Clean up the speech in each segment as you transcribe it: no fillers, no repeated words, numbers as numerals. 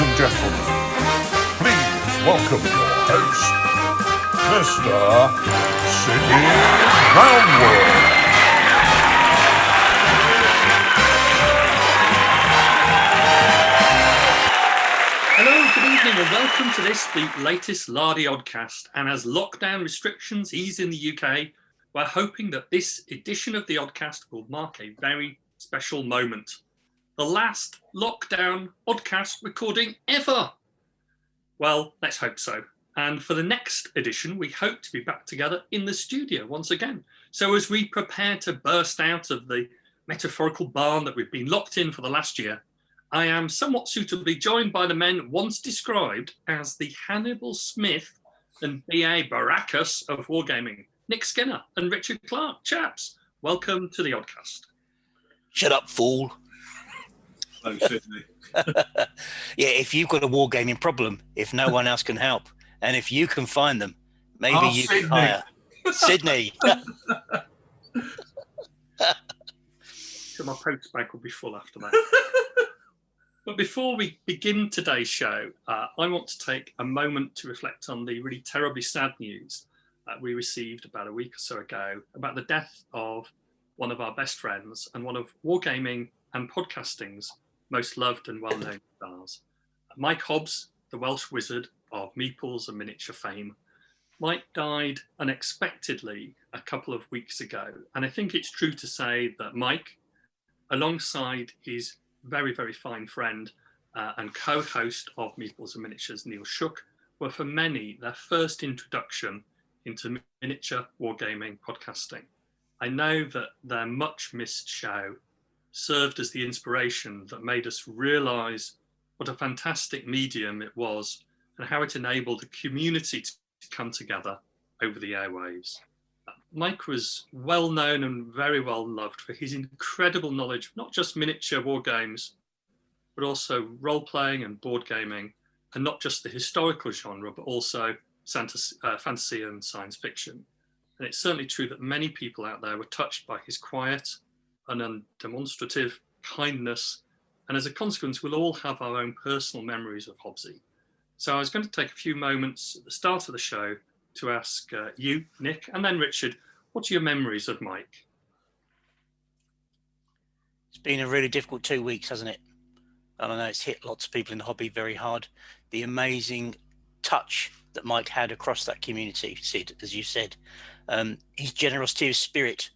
and gentlemen, please welcome your host, Mr. Sidney Brownwood. Hello, good evening, and welcome to this, the latest Lardy Oddcast. And as lockdown restrictions ease in the UK, we're hoping that this edition of the Oddcast will mark a very special moment. The last lockdown Oddcast recording ever. Well, let's hope so. And for the next edition, we hope to be back together in the studio once again. So as we prepare to burst out of the metaphorical barn that we've been locked in for the last year, I am somewhat suitably joined by the men once described as the Hannibal Smith and B.A. Baracus of wargaming, Nick Skinner and Richard Clark. Chaps, welcome to the Oddcast. Shut up, fool. Hello, Sydney. Yeah, if you've got a wargaming problem, if no one else can help, and if you can find them, maybe you Sydney. can hire Sydney. So my post bag will be full after that. But before we begin today's show, I want to take a moment to reflect on the really terribly sad news we received about a week or so ago about the death of one of our best friends and one of wargaming and podcasting's most loved and well-known stars. Mike Hobbs, the Welsh wizard of meeples and miniature fame. Mike died unexpectedly a couple of weeks ago. And I think it's true to say that Mike, alongside his very, very fine friend and co-host of Meeples and Miniatures, Neil Shook, were for many their first introduction into miniature wargaming podcasting. I know that their much missed show served as the inspiration that made us realise what a fantastic medium it was and how it enabled a community to come together over the airwaves. Mike was well known and very well loved for his incredible knowledge of not just miniature war games, but also role-playing and board gaming, and not just the historical genre, but also fantasy and science fiction. And it's certainly true that many people out there were touched by his quiet and undemonstrative kindness. And as a consequence, we'll all have our own personal memories of Hobbsy. So I was going to take a few moments at the start of the show to ask you, Nick, and then Richard, what are your memories of Mike? It's been a really difficult 2 weeks, hasn't it? I don't know, it's hit lots of people in the hobby very hard. The amazing touch that Mike had across that community, Sid, as you said, his generosity of spirit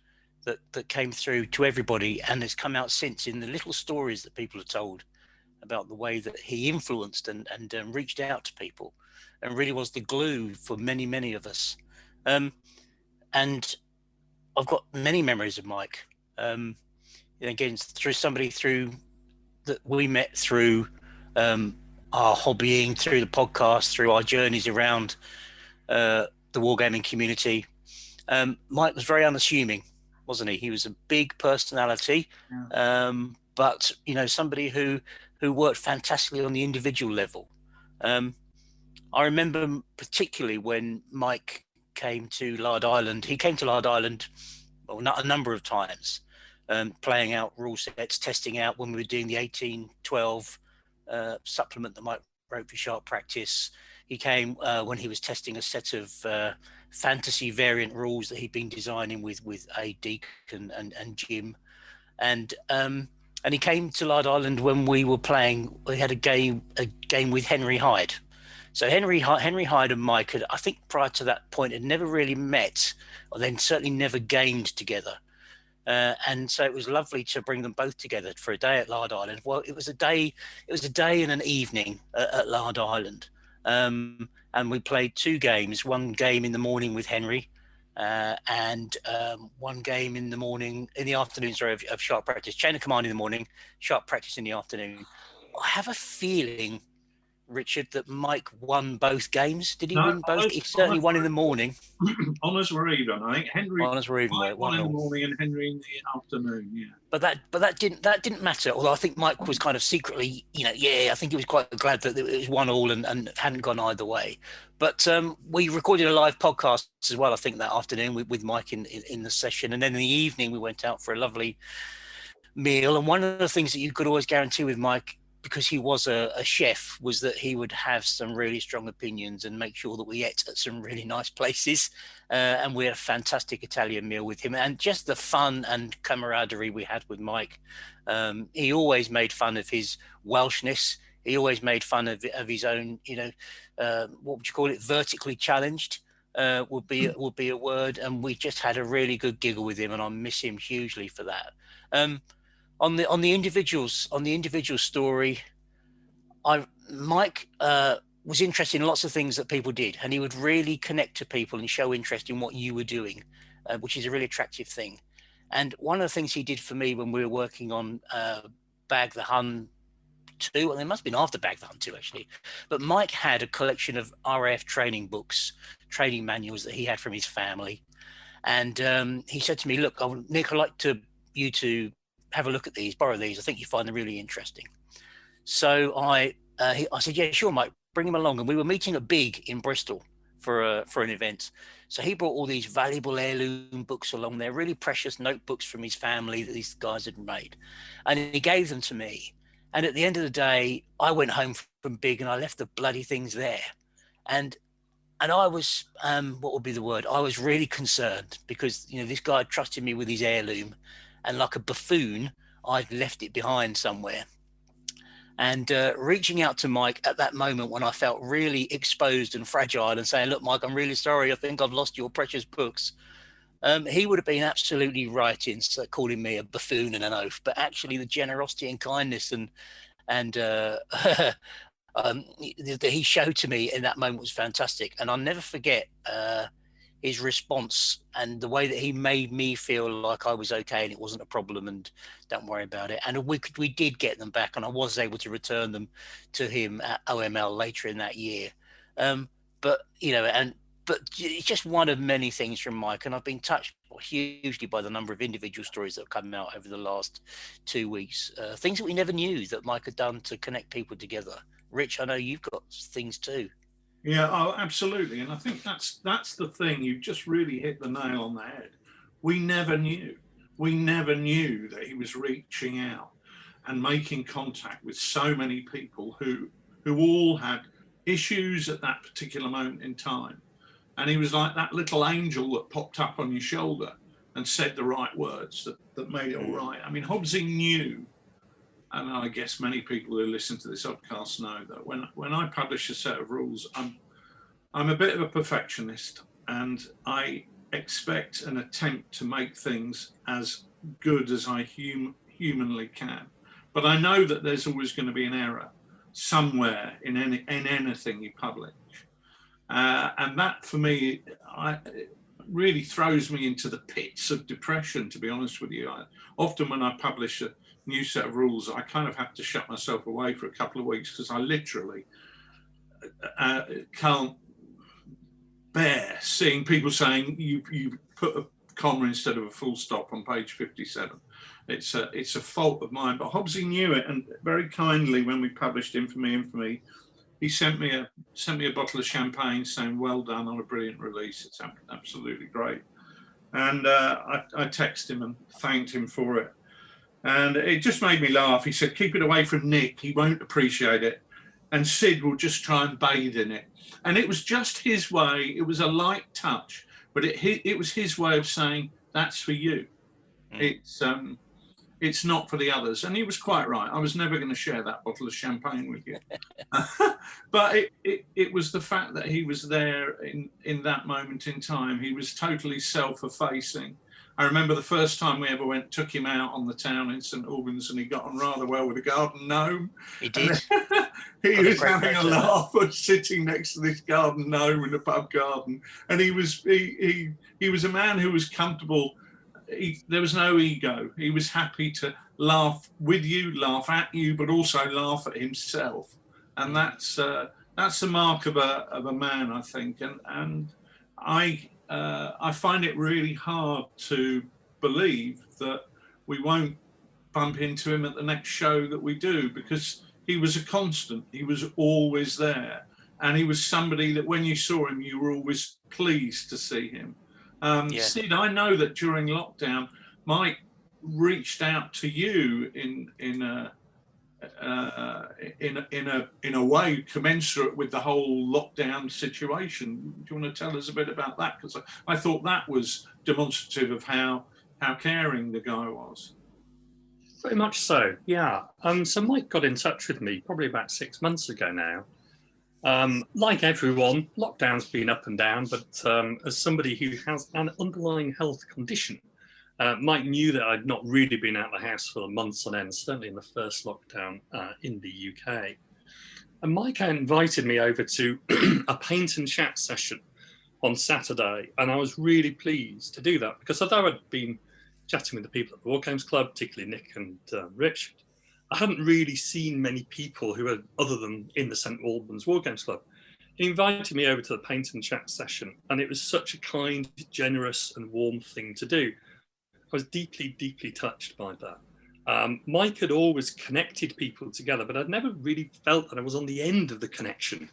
that came through to everybody and has come out since in the little stories that people have told about the way that he influenced and reached out to people and really was the glue for many, many of us. And I've got many memories of Mike. Again, through that we met through our hobbying, through the podcast, through our journeys around the wargaming community. Mike was very unassuming, wasn't he? He was a big personality, but somebody who worked fantastically on the individual level. I remember particularly when Mike came to Lard Island. He came to Lard Island a number of times, playing out rule sets, testing out when we were doing the 1812 supplement that Mike wrote for Sharp Practice. He came when he was testing a set of fantasy variant rules that he'd been designing with Deke and Jim. And he came to Lard Island when we were playing. We had a game with Henry Hyde. So Henry Hyde and Mike had, I think prior to that point, had never really met, or then certainly never gamed together. And so it was lovely to bring them both together for a day at Lard Island. Well, it was a day and an evening at Lard Island. And we played two games, one game in the morning with Henry, and one game in the afternoon, of Sharp Practice. Chain of Command in the morning, Sharp Practice in the afternoon. I have a feeling, Richard, that Mike won both games. Did he win both? He certainly won in the morning. Honours were even. I think Henry Honours were even. Mike won in the morning and Henry in the afternoon. Yeah. But that didn't matter. Although I think Mike was kind of secretly, I think he was quite glad that it was 1-1 and hadn't gone either way. But we recorded a live podcast as well, I think, that afternoon with Mike in the session. And then in the evening, we went out for a lovely meal. And one of the things that you could always guarantee with Mike because he was a chef, was that he would have some really strong opinions and make sure that we ate at some really nice places. And we had a fantastic Italian meal with him, and just the fun and camaraderie we had with Mike. He always made fun of his Welshness. He always made fun of his own, what would you call it? Vertically challenged would be a word. And we just had a really good giggle with him, and I miss him hugely for that. On the individual story, Mike was interested in lots of things that people did, and he would really connect to people and show interest in what you were doing, which is a really attractive thing. And one of the things he did for me when we were working on Bag the Hun 2, and it must have been after Bag the Hun 2 actually, but Mike had a collection of RAF training books, training manuals that he had from his family. And he said to me, look, Nick, I'd like you to have a look at these, borrow these. I think you find them really interesting. So I said, yeah, sure, Mike, bring him along. And we were meeting at Big in Bristol for an event. So he brought all these valuable heirloom books along there, really precious notebooks from his family that these guys had made. And he gave them to me. And at the end of the day, I went home from Big and I left the bloody things there. And I was, what would be the word? I was really concerned because, this guy had trusted me with his heirloom, and like a buffoon, I'd left it behind somewhere. And reaching out to Mike at that moment when I felt really exposed and fragile and saying, look, Mike, I'm really sorry. I think I've lost your precious books. He would have been absolutely right in calling me a buffoon and an oaf, but actually the generosity and kindness and that he showed to me in that moment was fantastic. And I'll never forget his response and the way that he made me feel like I was okay and it wasn't a problem and don't worry about it. And we did get them back, and I was able to return them to him at OML later in that year. But it's just one of many things from Mike, and I've been touched hugely by the number of individual stories that have come out over the last 2 weeks. Things that we never knew that Mike had done to connect people together. Rich, I know you've got things too. Yeah, oh, absolutely. And I think that's the thing. You've just really hit the nail on the head. We never knew. We never knew that he was reaching out and making contact with so many people who all had issues at that particular moment in time. And he was like that little angel that popped up on your shoulder and said the right words that made it all right. I mean, Hobbsy knew, and I guess many people who listen to this podcast know that when I publish a set of rules, I'm a bit of a perfectionist, and I expect and attempt to make things as good as I humanly can. But I know that there's always going to be an error somewhere in anything you publish. And that, for me, it really throws me into the pits of depression, to be honest with you. Often when I publish a new set of rules, I kind of have to shut myself away for a couple of weeks because I literally can't bear seeing people saying you put a comma instead of a full stop on page 57. It's a fault of mine, but Hobbsy knew it, and very kindly when we published Infamy, he sent me a bottle of champagne saying, well done on a brilliant release. It's absolutely great. And I texted him and thanked him for it. And it just made me laugh. He said, keep it away from Nick. He won't appreciate it. And Sid will just try and bathe in it. And it was just his way. It was a light touch, but it was his way of saying, that's for you. It's not for the others. And he was quite right. I was never going to share that bottle of champagne with you. But it was the fact that he was there in that moment in time. He was totally self-effacing. I remember the first time we ever took him out on the town in St Albans, and he got on rather well with a garden gnome. He did. He was having a laugh sitting next to this garden gnome in the pub garden. And he was a man who was comfortable. There was no ego. He was happy to laugh with you, laugh at you, but also laugh at himself. And that's a mark of a man, I think. And I find it really hard to believe that we won't bump into him at the next show that we do, because he was a constant. He was always there. And he was somebody that when you saw him, you were always pleased to see him. Sid, I know that during lockdown, Mike reached out to you in a way commensurate with the whole lockdown situation. Do you want to tell us a bit about that? Because I thought that was demonstrative of how caring the guy was. Very much so, yeah. So Mike got in touch with me probably about 6 months ago now. Like everyone, lockdown's been up and down, but as somebody who has an underlying health condition, Mike knew that I'd not really been out of the house for months on end, certainly in the first lockdown in the UK. And Mike invited me over to a paint and chat session on Saturday, and I was really pleased to do that, because although I'd been chatting with the people at the War Games Club, particularly Nick and Richard, I hadn't really seen many people who were other than in the St Albans War Games Club. He invited me over to the paint and chat session, and it was such a kind, generous and warm thing to do. I was deeply, deeply touched by that. Mike had always connected people together, but I'd never really felt that I was on the end of the connection.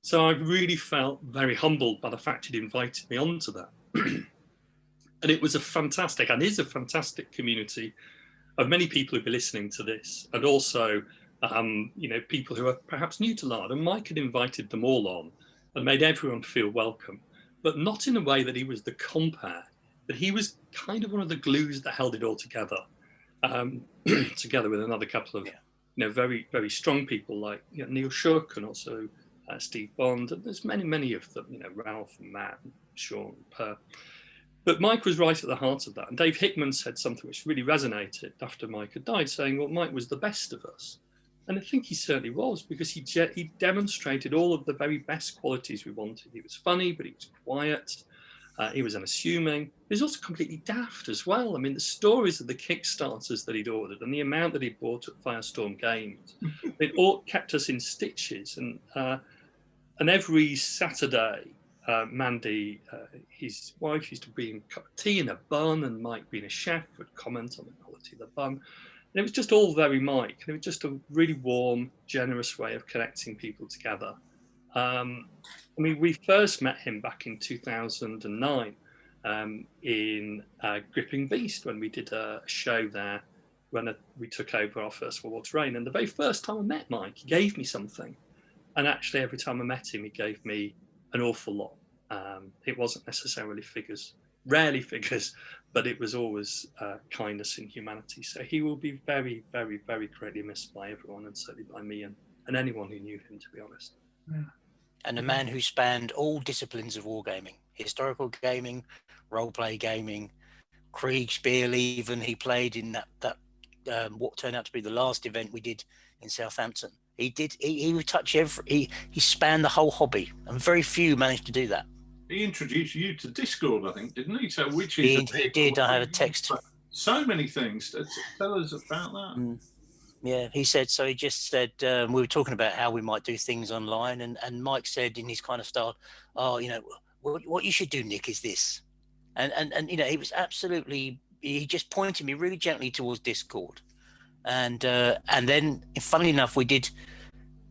So I really felt very humbled by the fact he'd invited me onto that. And it was a fantastic, and is a fantastic community of many people who'll be listening to this, and also, people who are perhaps new to Lard. And Mike had invited them all on and made everyone feel welcome, but not in a way that he was the compare, that he was kind of one of the glues that held it all together, together with another couple of, very, very strong people like Neil Shook and also Steve Bond. And there's many, many of them, Ralph and Matt and Sean and Per. But Mike was right at the heart of that. And Dave Hickman said something which really resonated after Mike had died, saying, well, Mike was the best of us. And I think he certainly was, because he demonstrated all of the very best qualities we wanted. He was funny, but he was quiet. He was unassuming. He was also completely daft as well. I mean, the stories of the Kickstarters that he'd ordered and the amount that he'd bought at Firestorm Games, it all kept us in stitches. And every Saturday, Mandy, his wife, used to bring a cup of tea and a bun, and Mike, being a chef, would comment on the quality of the bun. And it was just all very Mike. And it was just a really warm, generous way of connecting people together. We first met him back in 2009 in Gripping Beast, when we did a show there when we took over our first World War terrain. And the very first time I met Mike, he gave me something. And actually, every time I met him, he gave me an awful lot. It wasn't necessarily figures, rarely figures, but it was always kindness and humanity. So he will be very, very, very greatly missed by everyone, and certainly by me and anyone who knew him, to be honest. Yeah. And a man who spanned all disciplines of wargaming: historical gaming, role-play gaming, Kriegspiel even. He played in that what turned out to be the last event we did in Southampton. He would touch he spanned the whole hobby, and very few managed to do that. He introduced you to Discord, I think, didn't he? So He did. I have a text. So many things. Tell us about that. Yeah, he said, so he just said, we were talking about how we might do things online, and Mike said in his kind of style, what you should do, Nick, is this. And he was absolutely, he just pointed me really gently towards Discord. And then, funnily enough,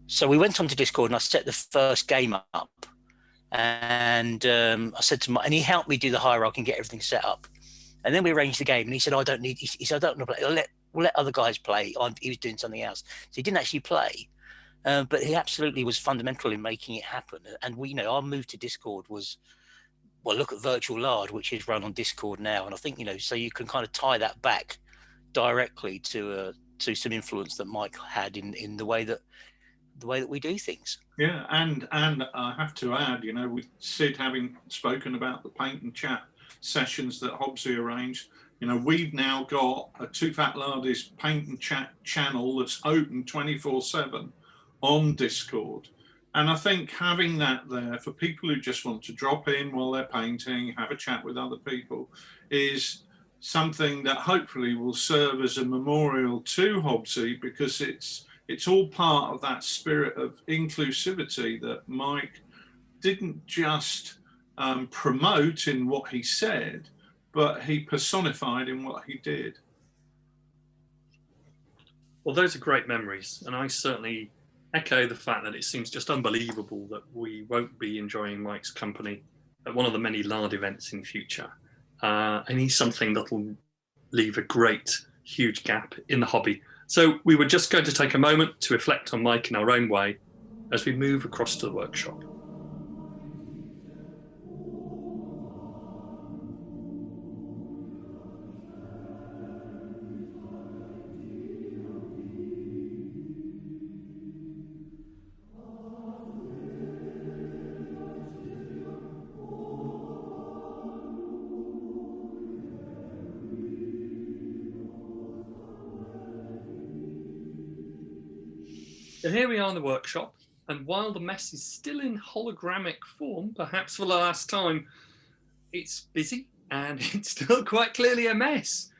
so we went onto Discord and I set the first game up, and I said to Mike, and he helped me do the hierarchy and get everything set up. And then we arranged the game, and he said, he said, I don't know, we'll let other guys play. He was doing something else. So he didn't actually play, but he absolutely was fundamental in making it happen. And our move to Discord was, well, look at Virtual Lard, which is run on Discord now. And I think, so you can kind of tie that back directly to some influence that Mike had in the way that we do things. Yeah, and I have to add, with Sid having spoken about the paint and chat sessions that Hobbsy arranged, we've now got a TooFatLardies paint and chat channel that's open 24/7 on Discord. And I think having that there for people who just want to drop in while they're painting, have a chat with other people, is something that hopefully will serve as a memorial to Hobbsy, because it's all part of that spirit of inclusivity that Mike didn't just promote in what he said, but he personified in what he did. Well, those are great memories, and I certainly echo the fact that it seems just unbelievable that we won't be enjoying Mike's company at one of the many Lard events in future. And he's something that will leave a great, huge gap in the hobby, So we were just going to take a moment to reflect on Mike in our own way as we move across to the workshop. So here we are in the workshop, and while the mess is still in hologramic form, perhaps for the last time, it's busy and it's still quite clearly a mess.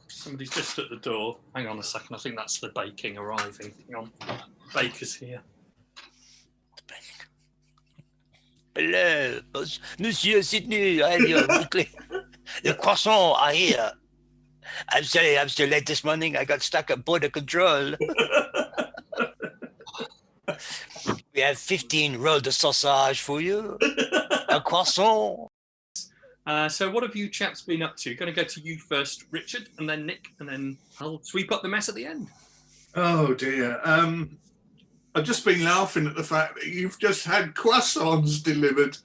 Somebody's just at the door. Hang on a second, I think that's the baking arriving. Hang on, baker's here. Hello, Monsieur Sydney. The croissants are here. I'm sorry, I'm so late this morning. I got stuck at border control. We have 15 rolls de sausage for you. A croissant. So what have you chaps been up to? Going to go to you first, Richard, and then Nick, and then I'll sweep up the mess at the end. Oh dear. I've just been laughing at the fact that you've just had croissants delivered.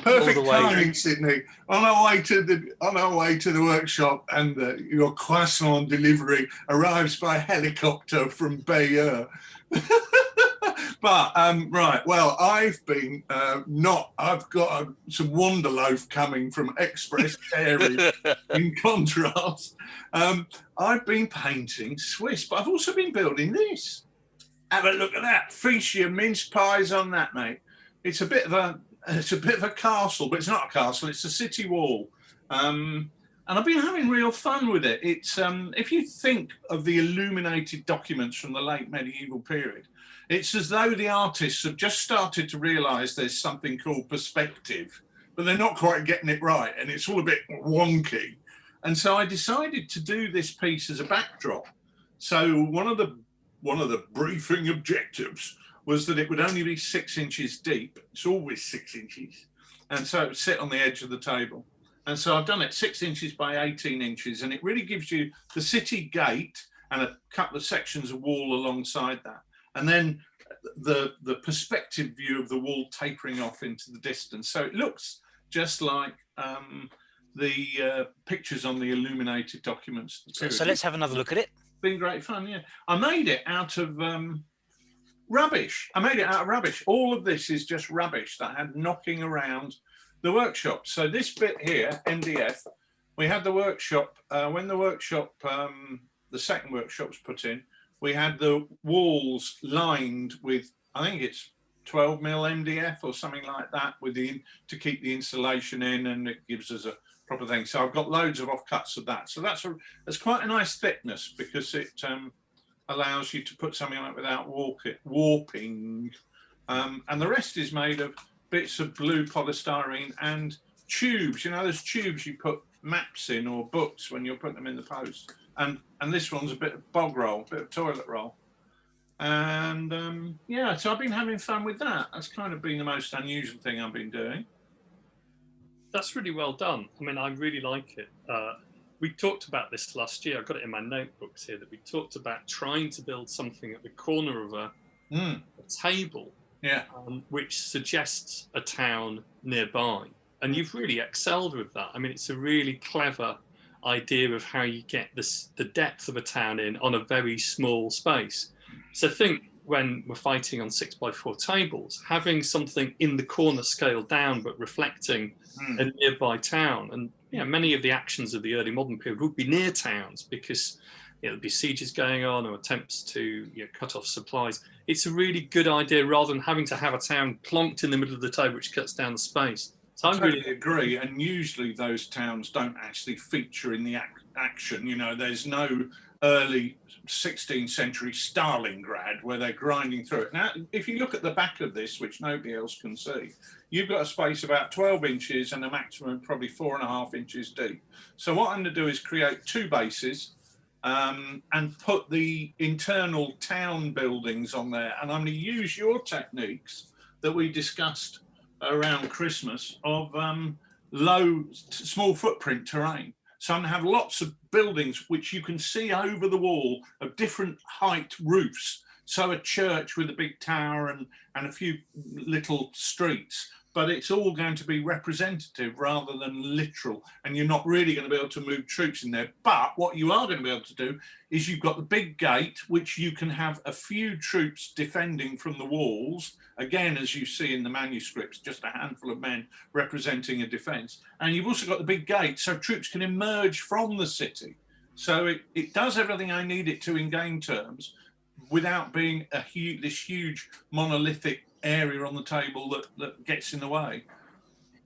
Perfect timing, Sydney. On our way to the workshop, and your croissant delivery arrives by helicopter from Bayeux. But right, well, I've been I've got some Wonderloaf coming from Express Dairy. In contrast, I've been painting Swiss, but I've also been building this. Have a look at that. Feast your mince pies on that, mate. It's a bit of a castle, but it's not a castle. It's a city wall. And I've been having real fun with it. It's if you think of the illuminated documents from the late medieval period, it's as though the artists have just started to realise there's something called perspective, but they're not quite getting it right, and it's all a bit wonky. And so I decided to do this piece as a backdrop. So one of the briefing objectives was that it would only be 6 inches deep. It's always 6 inches. And so it would sit on the edge of the table. And so I've done it 6 inches by 18 inches, and it really gives you the city gate and a couple of sections of wall alongside that. And then the perspective view of the wall tapering off into the distance. So it looks just like the pictures on the illuminated documents. So let's have another look at it. Been great fun, yeah. I made it out of rubbish. All of this is just rubbish that I had knocking around the workshop. So this bit here, MDF, we had the workshop, when the workshop, the second workshop was put in, we had the walls lined with, I think it's 12 mil MDF or something like that, to keep the insulation in, and it gives us a proper thing. So I've got loads of offcuts of that. So that's quite a nice thickness, because it allows you to put something like without warping. And the rest is made of bits of blue polystyrene and tubes. You know, there's tubes you put maps in or books when you're putting them in the post. And this one's a bit of bog roll, a bit of toilet roll. And yeah, so I've been having fun with that. That's kind of been the most unusual thing I've been doing. That's really well done. I mean, I really like it. We talked about this last year. I've got it in my notebooks here, that we talked about trying to build something at the corner of a table, yeah, which suggests a town nearby. And you've really excelled with that. I mean, it's a really clever idea of how you get the depth of a town in on a very small space. So think when we're fighting on 6x4 tables, having something in the corner scaled down but reflecting a nearby town. And you know, many of the actions of the early modern period would be near towns, because there'd be sieges going on or attempts to cut off supplies. It's a really good idea, rather than having to have a town plonked in the middle of the table, which cuts down the space. So I totally agree. And usually those towns don't actually feature in the action. You know, there's no early 16th century Stalingrad where they're grinding through it. Now, if you look at the back of this, which nobody else can see, you've got a space about 12 inches and a maximum probably 4.5 inches deep. So what I'm going to do is create 2 bases and put the internal town buildings on there. And I'm going to use your techniques that we discussed around Christmas of small footprint terrain. So I have lots of buildings which you can see over the wall of different height roofs. So a church with a big tower and a few little streets, but it's all going to be representative rather than literal. And you're not really going to be able to move troops in there. But what you are going to be able to do is you've got the big gate, which you can have a few troops defending from the walls. Again, as you see in the manuscripts, just a handful of men representing a defence. And you've also got the big gate, so troops can emerge from the city. So it does everything I need it to in game terms, without being this huge monolithic area on the table that gets in the way.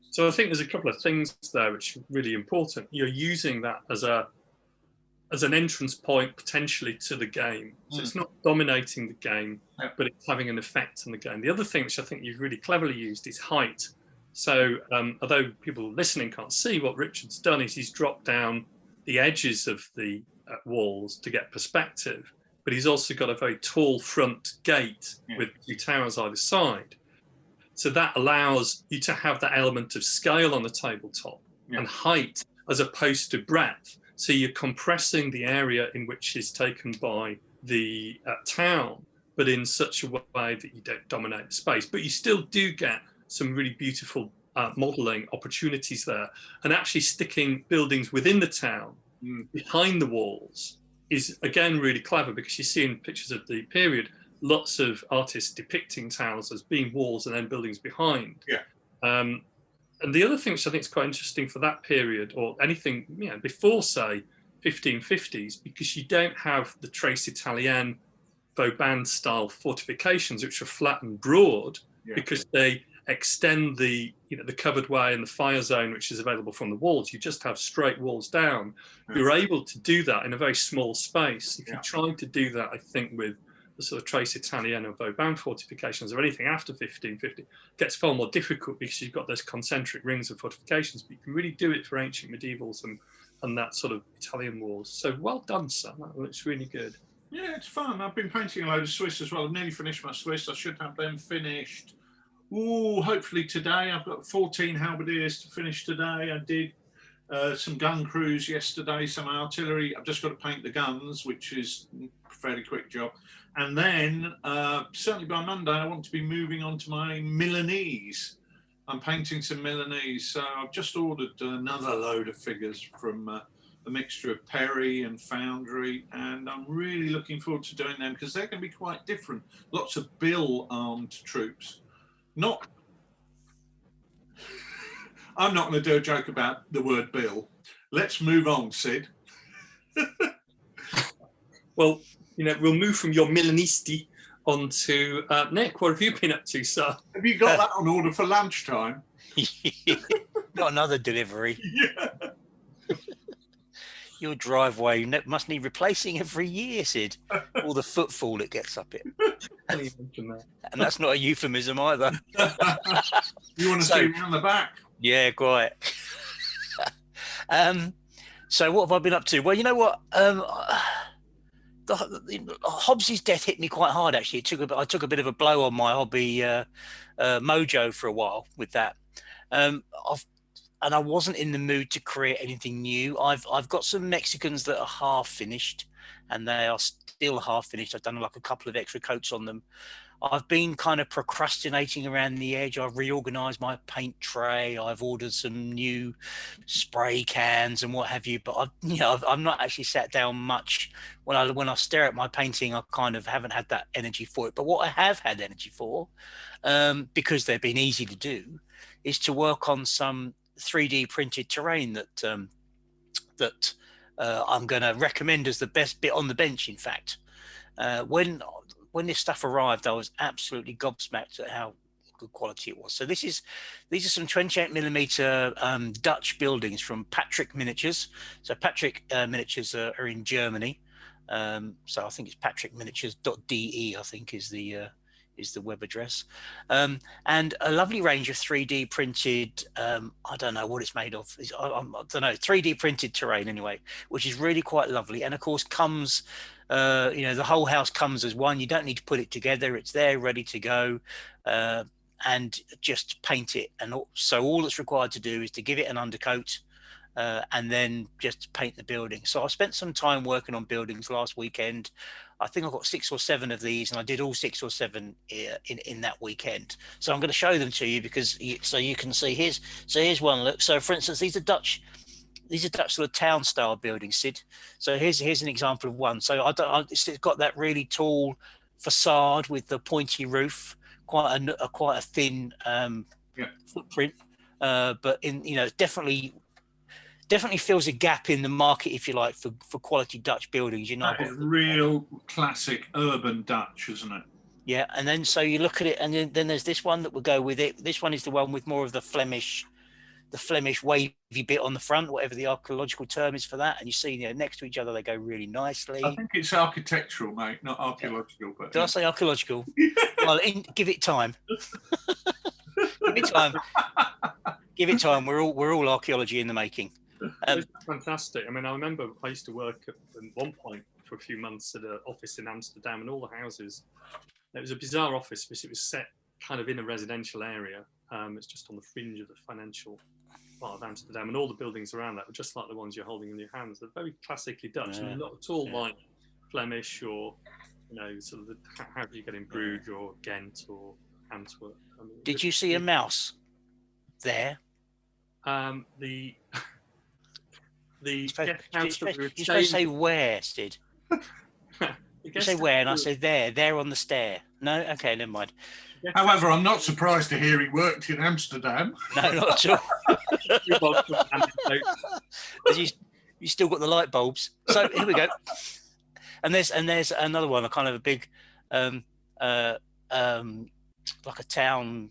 So I think there's a couple of things there which are really important. You're using that as an entrance point potentially to the game. So it's not dominating the game, but it's having an effect on the game. The other thing which I think you've really cleverly used is height. So although people listening can't see, what Richard's done is he's dropped down the edges of the walls to get perspective, but he's also got a very tall front gate with two towers either side. So that allows you to have that element of scale on the tabletop and height as opposed to breadth. So you're compressing the area in which is taken by the town, but in such a way that you don't dominate the space. But you still do get some really beautiful modelling opportunities there. And actually sticking buildings within the town, behind the walls, is again really clever, because you see in pictures of the period lots of artists depicting towns as being walls and then buildings behind. And the other thing which I think is quite interesting for that period, or anything before, say, 1550s, because you don't have the Tres Italienne Vauban style fortifications, which are flat and broad, because they extend the covered way and the fire zone which is available from the walls. You just have straight walls down. You're able to do that in a very small space. If you're trying to do that, I think, with the sort of Tres Italienne or Vauban fortifications or anything after 1550, gets far more difficult because you've got those concentric rings of fortifications, but you can really do it for ancient medievals and that sort of Italian walls. So well done, Sam. That looks really good. Yeah, it's fun. I've been painting a load of Swiss as well. I've nearly finished my Swiss. I should have them finished. Hopefully today. I've got 14 halberdiers to finish today. I did some gun crews yesterday, some artillery. I've just got to paint the guns, which is a fairly quick job. And then certainly by Monday, I want to be moving on to my Milanese. I'm painting some Milanese. So I've just ordered another load of figures from a mixture of Perry and Foundry. And I'm really looking forward to doing them because they're going to be quite different. Lots of bill-armed troops. I'm not going to do a joke about the word bill. Let's move on, Sid. Well, we'll move from your Milanisti on to Nick. What have you been up to, sir? Have you got that on order for lunchtime? Got another delivery. Yeah. Your driveway must need replacing every year, Sid. All the footfall it gets up it. And that's not a euphemism either. You want to see around the back? Yeah, quite. So what have I been up to? Well, you know what? Hobbs's death hit me quite hard, actually. I took a bit of a blow on my hobby mojo for a while with that. And I wasn't in the mood to create anything new. I've got some Mexicans that are half finished, and they are still half finished. I've done like a couple of extra coats on them. I've been kind of procrastinating around the edge. I've reorganized my paint tray. I've ordered some new spray cans and what have you. But I've not actually sat down much. When I stare at my painting, I kind of haven't had that energy for it. But what I have had energy for, because they've been easy to do, is to work on some 3D printed terrain that I'm going to recommend as the best bit on the bench. In fact, when this stuff arrived, I was absolutely gobsmacked at how good quality it was. So these are some 28mm Dutch buildings from Patrick Miniatures. So Patrick Miniatures are in Germany. So I think it's patrickminiatures.de, I think is the web address, and a lovely range of 3D printed, I don't know what it's made of, I don't know, 3D printed terrain anyway, which is really quite lovely. And of course comes, the whole house comes as one. You don't need to put it together. It's there ready to go, and just paint it. And so all that's required to do is to give it an undercoat, and then just paint the building. So I spent some time working on buildings last weekend. I think I got 6 or 7 of these, and I did all 6 or 7 in that weekend. So I'm going to show them to you because so you can see. Here's one look. So for instance, these are Dutch sort of town style buildings, Sid. So here's an example of one. So it's got that really tall facade with the pointy roof, quite a thin footprint, but definitely fills a gap in the market, if you like, for quality Dutch buildings. That is real classic urban Dutch, isn't it? Yeah, and then so you look at it, and then there's this one that will go with it. This one is the one with more of the Flemish wavy bit on the front, whatever the archaeological term is for that. And you see, next to each other, they go really nicely. I think it's architectural, mate, not archaeological. Yeah. But did I say archaeological? Well, give it time. Give it time. We're all archaeology in the making. Fantastic. I mean, I remember I used to work at one point for a few months at an office in Amsterdam, and all the houses. It was a bizarre office because it was set kind of in a residential area. It's just on the fringe of the financial part of Amsterdam, and all the buildings around that were just like the ones you're holding in your hands. They're very classically Dutch, and not at all like Flemish or, sort of how do you get in Bruges or Ghent or Antwerp. I mean, did you see a mouse there? The You're supposed to say where, Sid. You say where, and I say there on the stair. No, okay, never mind. However, I'm not surprised to hear he worked in Amsterdam. No, not at all. You still got the light bulbs. So here we go. And there's another one, a kind of a big, like a town.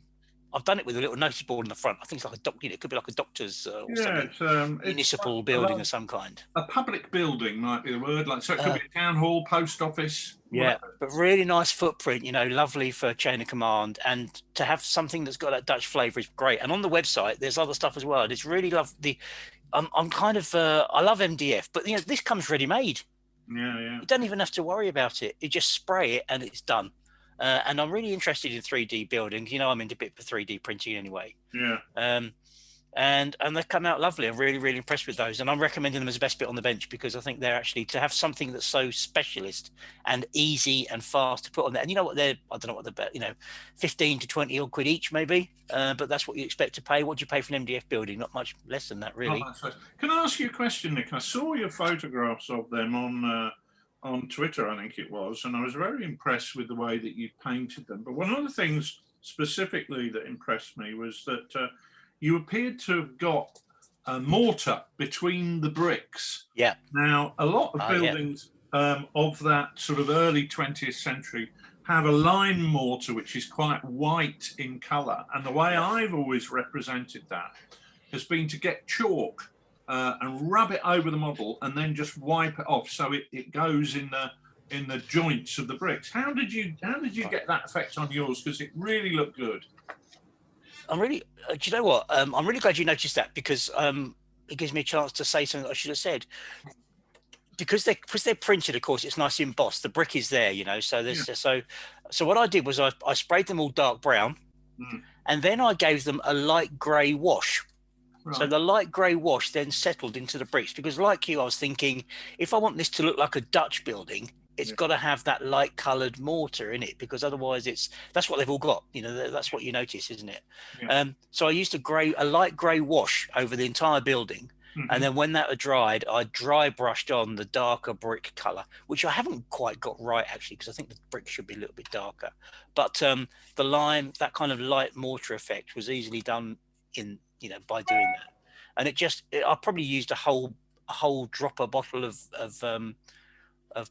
I've done it with a little notice board in the front. I think it's like it could be like a doctor's or something, municipal building of some kind. A public building might be the word. So it could be a town hall, post office. Yeah, but really nice footprint, lovely for chain of command, and to have something that's got that Dutch flavour is great. And on the website, there's other stuff as well. It's really lovely. I'm kind of I love MDF, but this comes ready made. Yeah. You don't even have to worry about it. You just spray it and it's done. And I'm really interested in 3D building. I'm into a bit for 3D printing anyway. Yeah. And they come out lovely. I'm really, really impressed with those. And I'm recommending them as the best bit on the bench because I think they're actually, to have something that's so specialist and easy and fast to put on there. And you know what I don't know what they're, 15 to 20 odd quid each maybe. But that's what you expect to pay. What do you pay for an MDF building? Not much less than that, really. Can I ask you a question, Nick? I saw your photographs of them on Twitter, I think it was, and I was very impressed with the way that you painted them. But one of the things specifically that impressed me was that you appeared to have got a mortar between the bricks. Yeah. Now, a lot of buildings of that sort of early 20th century have a lime mortar, which is quite white in colour. And the way I've always represented that has been to get chalk and rub it over the model and then just wipe it off so it goes in the joints of the bricks. How did you get that effect on yours? Because it really looked good. I'm really, do you know what? I'm really glad you noticed that because it gives me a chance to say something that I should have said. Because they're printed, of course, it's nicely embossed. The brick is there, So there's so what I did was I sprayed them all dark brown, and then I gave them a light grey wash. Right. So the light grey wash then settled into the bricks because, like you, I was thinking, if I want this to look like a Dutch building, it's got to have that light coloured mortar in it because otherwise that's what they've all got. That's what you notice, isn't it? Yeah. So I used a light grey wash over the entire building. And then when that had dried, I dry brushed on the darker brick colour, which I haven't quite got right actually, because I think the brick should be a little bit darker. But the lime, that kind of light mortar effect, was easily done by doing that. And I probably used a whole dropper bottle of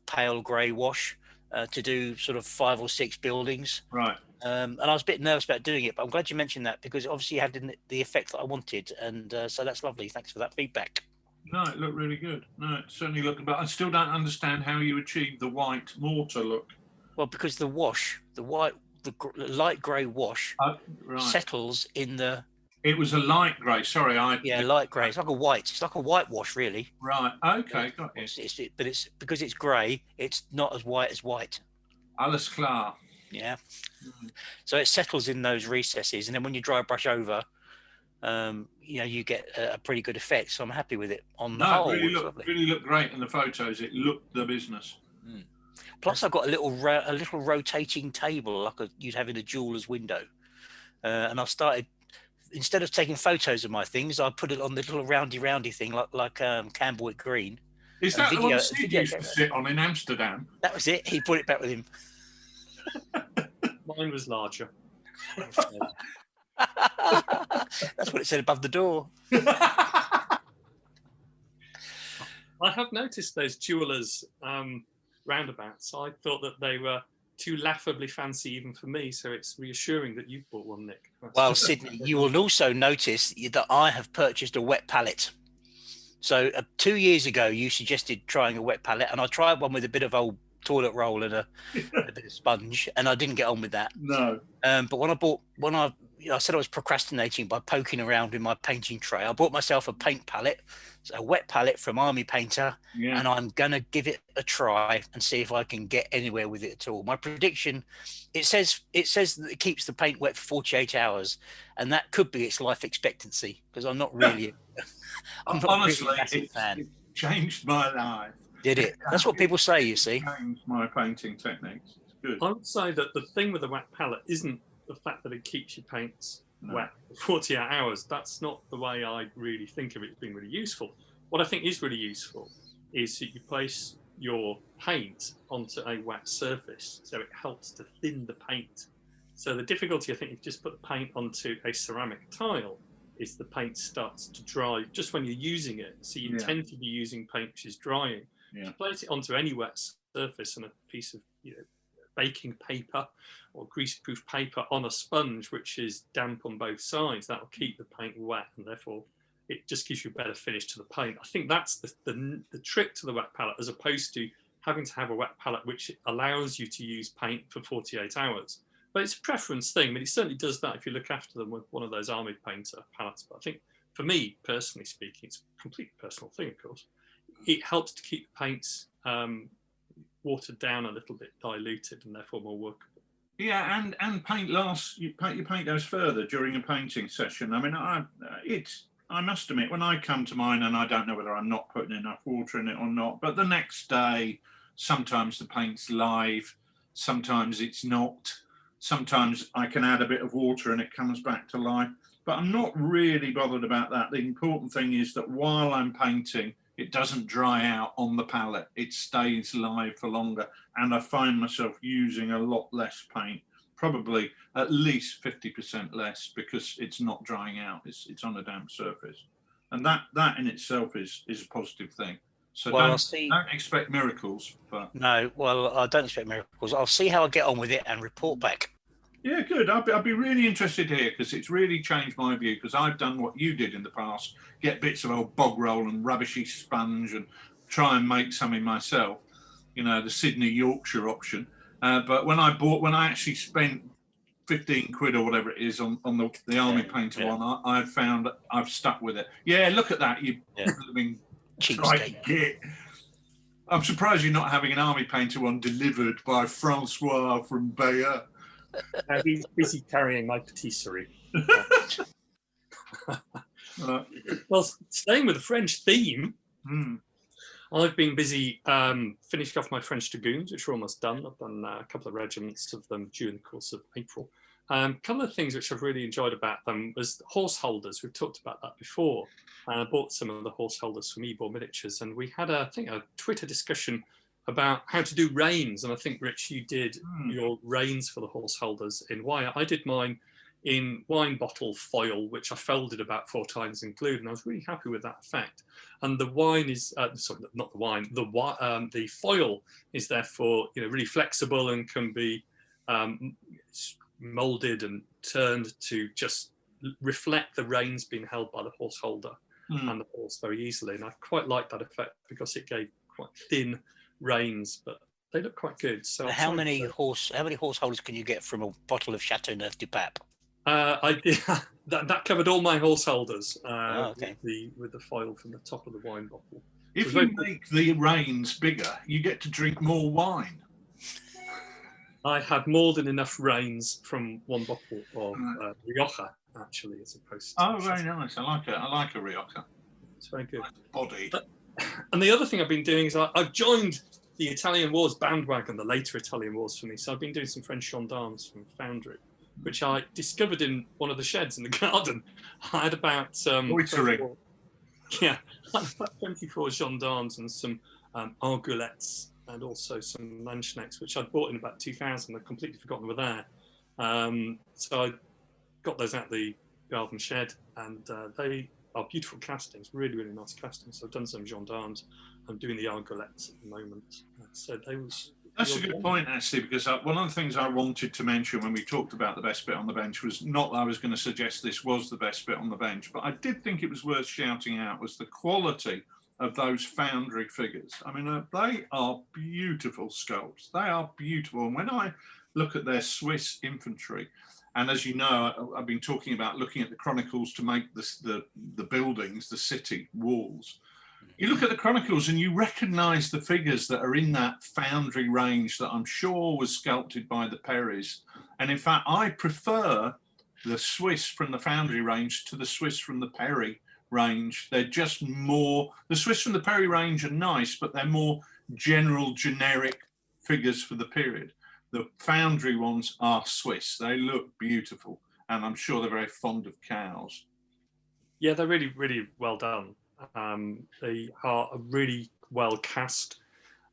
pale grey wash to do sort of 5 or 6 buildings. Right. And I was a bit nervous about doing it, but I'm glad you mentioned that because obviously you had the effect that I wanted. And so that's lovely. Thanks for that feedback. No, it looked really good. No, it certainly looked, but I still don't understand how you achieved the white mortar look. Well, because the light grey wash settles in the... It was a light grey. Sorry, light grey. It's like a white. It's like a whitewash, really. Right. Okay. Got it. But it's because it's grey. It's not as white as white. Alles klar. Yeah. So it settles in those recesses, and then when you dry brush over, you get a pretty good effect. So I'm happy with it on the No, whole. it It's lovely. really looked great in the photos. It looked the business. Plus, I've got a little rotating table like you'd have in a jeweler's window, and I've started, instead of taking photos of my things, I put it on the little roundy thing like Campbell Green. Is that the one Sid used to sit on in Amsterdam? That was it. He brought it back with him. Mine was larger. That's what it said above the door. I have noticed those jewelers roundabouts. I thought that they were too laughably fancy even for me, so it's reassuring that you've bought one, Nick. Well, Sydney, you will also notice that I have purchased a wet palette. So 2 years ago, you suggested trying a wet palette, and I tried one with a bit of old toilet roll and a bit of sponge, and I didn't get on with that. No. But I said I was procrastinating by poking around in my painting tray. I bought myself a paint palette, a wet palette from Army Painter, and I'm going to give it a try and see if I can get anywhere with it at all. My prediction, it says that it keeps the paint wet for 48 hours, and that could be its life expectancy, because I'm not really honestly, really a massive fan. It changed my life. Did it? That's what people say, you see. Changed my painting techniques. It's good. I would say that the thing with the wet palette isn't the fact that it keeps your paints wet for 48 hours. That's not the way I really think of it being really useful. What I think is really useful is that you place your paint onto a wet surface, so it helps to thin the paint. So the difficulty, I think, if you just put the paint onto a ceramic tile, is the paint starts to dry just when you're using it. So you tend to be using paint which is drying. If you place it onto any wet surface and a piece of baking paper or greaseproof paper on a sponge which is damp on both sides, that will keep the paint wet, and therefore it just gives you a better finish to the paint. I think that's the trick to the wet palette, as opposed to having to have a wet palette which allows you to use paint for 48 hours. But it's a preference thing. I mean, it certainly does that if you look after them with one of those Army Painter palettes. But I think, for me, personally speaking, it's a completely personal thing, of course. It helps to keep the paints watered down a little bit, diluted, and therefore more workable. Yeah, and paint lasts. Your paint goes further during a painting session. I mean, I must admit, when I come to mine, and I don't know whether I'm not putting enough water in it or not, but the next day, sometimes the paint's live, sometimes it's not. Sometimes I can add a bit of water and it comes back to life, but I'm not really bothered about that. The important thing is that while I'm painting, it doesn't dry out on the palette. It stays live for longer, and I find myself using a lot less paint, probably at least 50% less, because it's not drying out. It's on a damp surface, and that in itself is a positive thing. So don't expect miracles. But no, well, I don't expect miracles. I'll see how I get on with it and report back. Yeah, good. I'd be really interested here, because it's really changed my view, because I've done what you did in the past, get bits of old bog roll and rubbishy sponge and try and make something myself, the Sydney Yorkshire option. But when I actually spent 15 quid or whatever it is on the Army Painter one, I've found I've stuck with it. Yeah, look at that. Cheapskate. I'm surprised you're not having an Army Painter one delivered by Francois from Bayeux. He's busy carrying my patisserie. Well, staying with the French theme, I've been busy finishing off my French dragoons, which are almost done. I've done a couple of regiments of them during the course of April. A couple of things which I've really enjoyed about them was horse holders. We've talked about that before. I bought some of the horse holders from Ebor Miniatures, and we had a Twitter discussion about how to do reins. And I think, Rich, you did your reins for the horse holders in wire. I did mine in wine bottle foil, which I folded about 4 times and glued, and I was really happy with that effect. And the wine is, sorry, not the wine, the foil is therefore really flexible and can be molded and turned to just reflect the reins being held by the horse holder and the horse very easily. And I quite liked that effect because it gave quite thin reins, but they look quite good. So how many horse holders can you get from a bottle of Chateauneuf du Pape? I did that covered all my horse holders okay. with the foil from the top of the wine bottle. If you make the reins bigger, you get to drink more wine. I had more than enough rains from one bottle of Rioja, actually, as opposed to... Oh, very nice. I like a Rioja. It's very good. Body. And the other thing I've been doing is I've joined the Italian Wars bandwagon, the later Italian Wars for me. So I've been doing some French gendarmes from Foundry, which I discovered in one of the sheds in the garden. I had about 24 gendarmes and some Argulettes and also some Landsknechts, which I'd bought in about 2000. I'd completely forgotten were there. So I got those out the garden shed, and they are beautiful castings, really, really nice castings. So I've done some gendarmes. I'm doing the Argulettes at the moment. So they was... That's a good point, actually, because one of the things I wanted to mention when we talked about the best bit on the bench was not that I was going to suggest this was the best bit on the bench, but I did think it was worth shouting out was the quality of those Foundry figures. I mean, they are beautiful sculpts. They are beautiful. And when I look at their Swiss infantry, and as you know, I've been talking about looking at the Chronicles to make the buildings, the city walls. You look at the Chronicles and you recognise the figures that are in that Foundry range that I'm sure was sculpted by the Perrys. And in fact, I prefer the Swiss from the Foundry range to the Swiss from the Perry range. They're just more... The Swiss from the Perry range are nice, but they're more general, generic figures for the period. The Foundry ones are Swiss. They look beautiful. And I'm sure they're very fond of cows. Yeah, they're really, really well done. They are a really well cast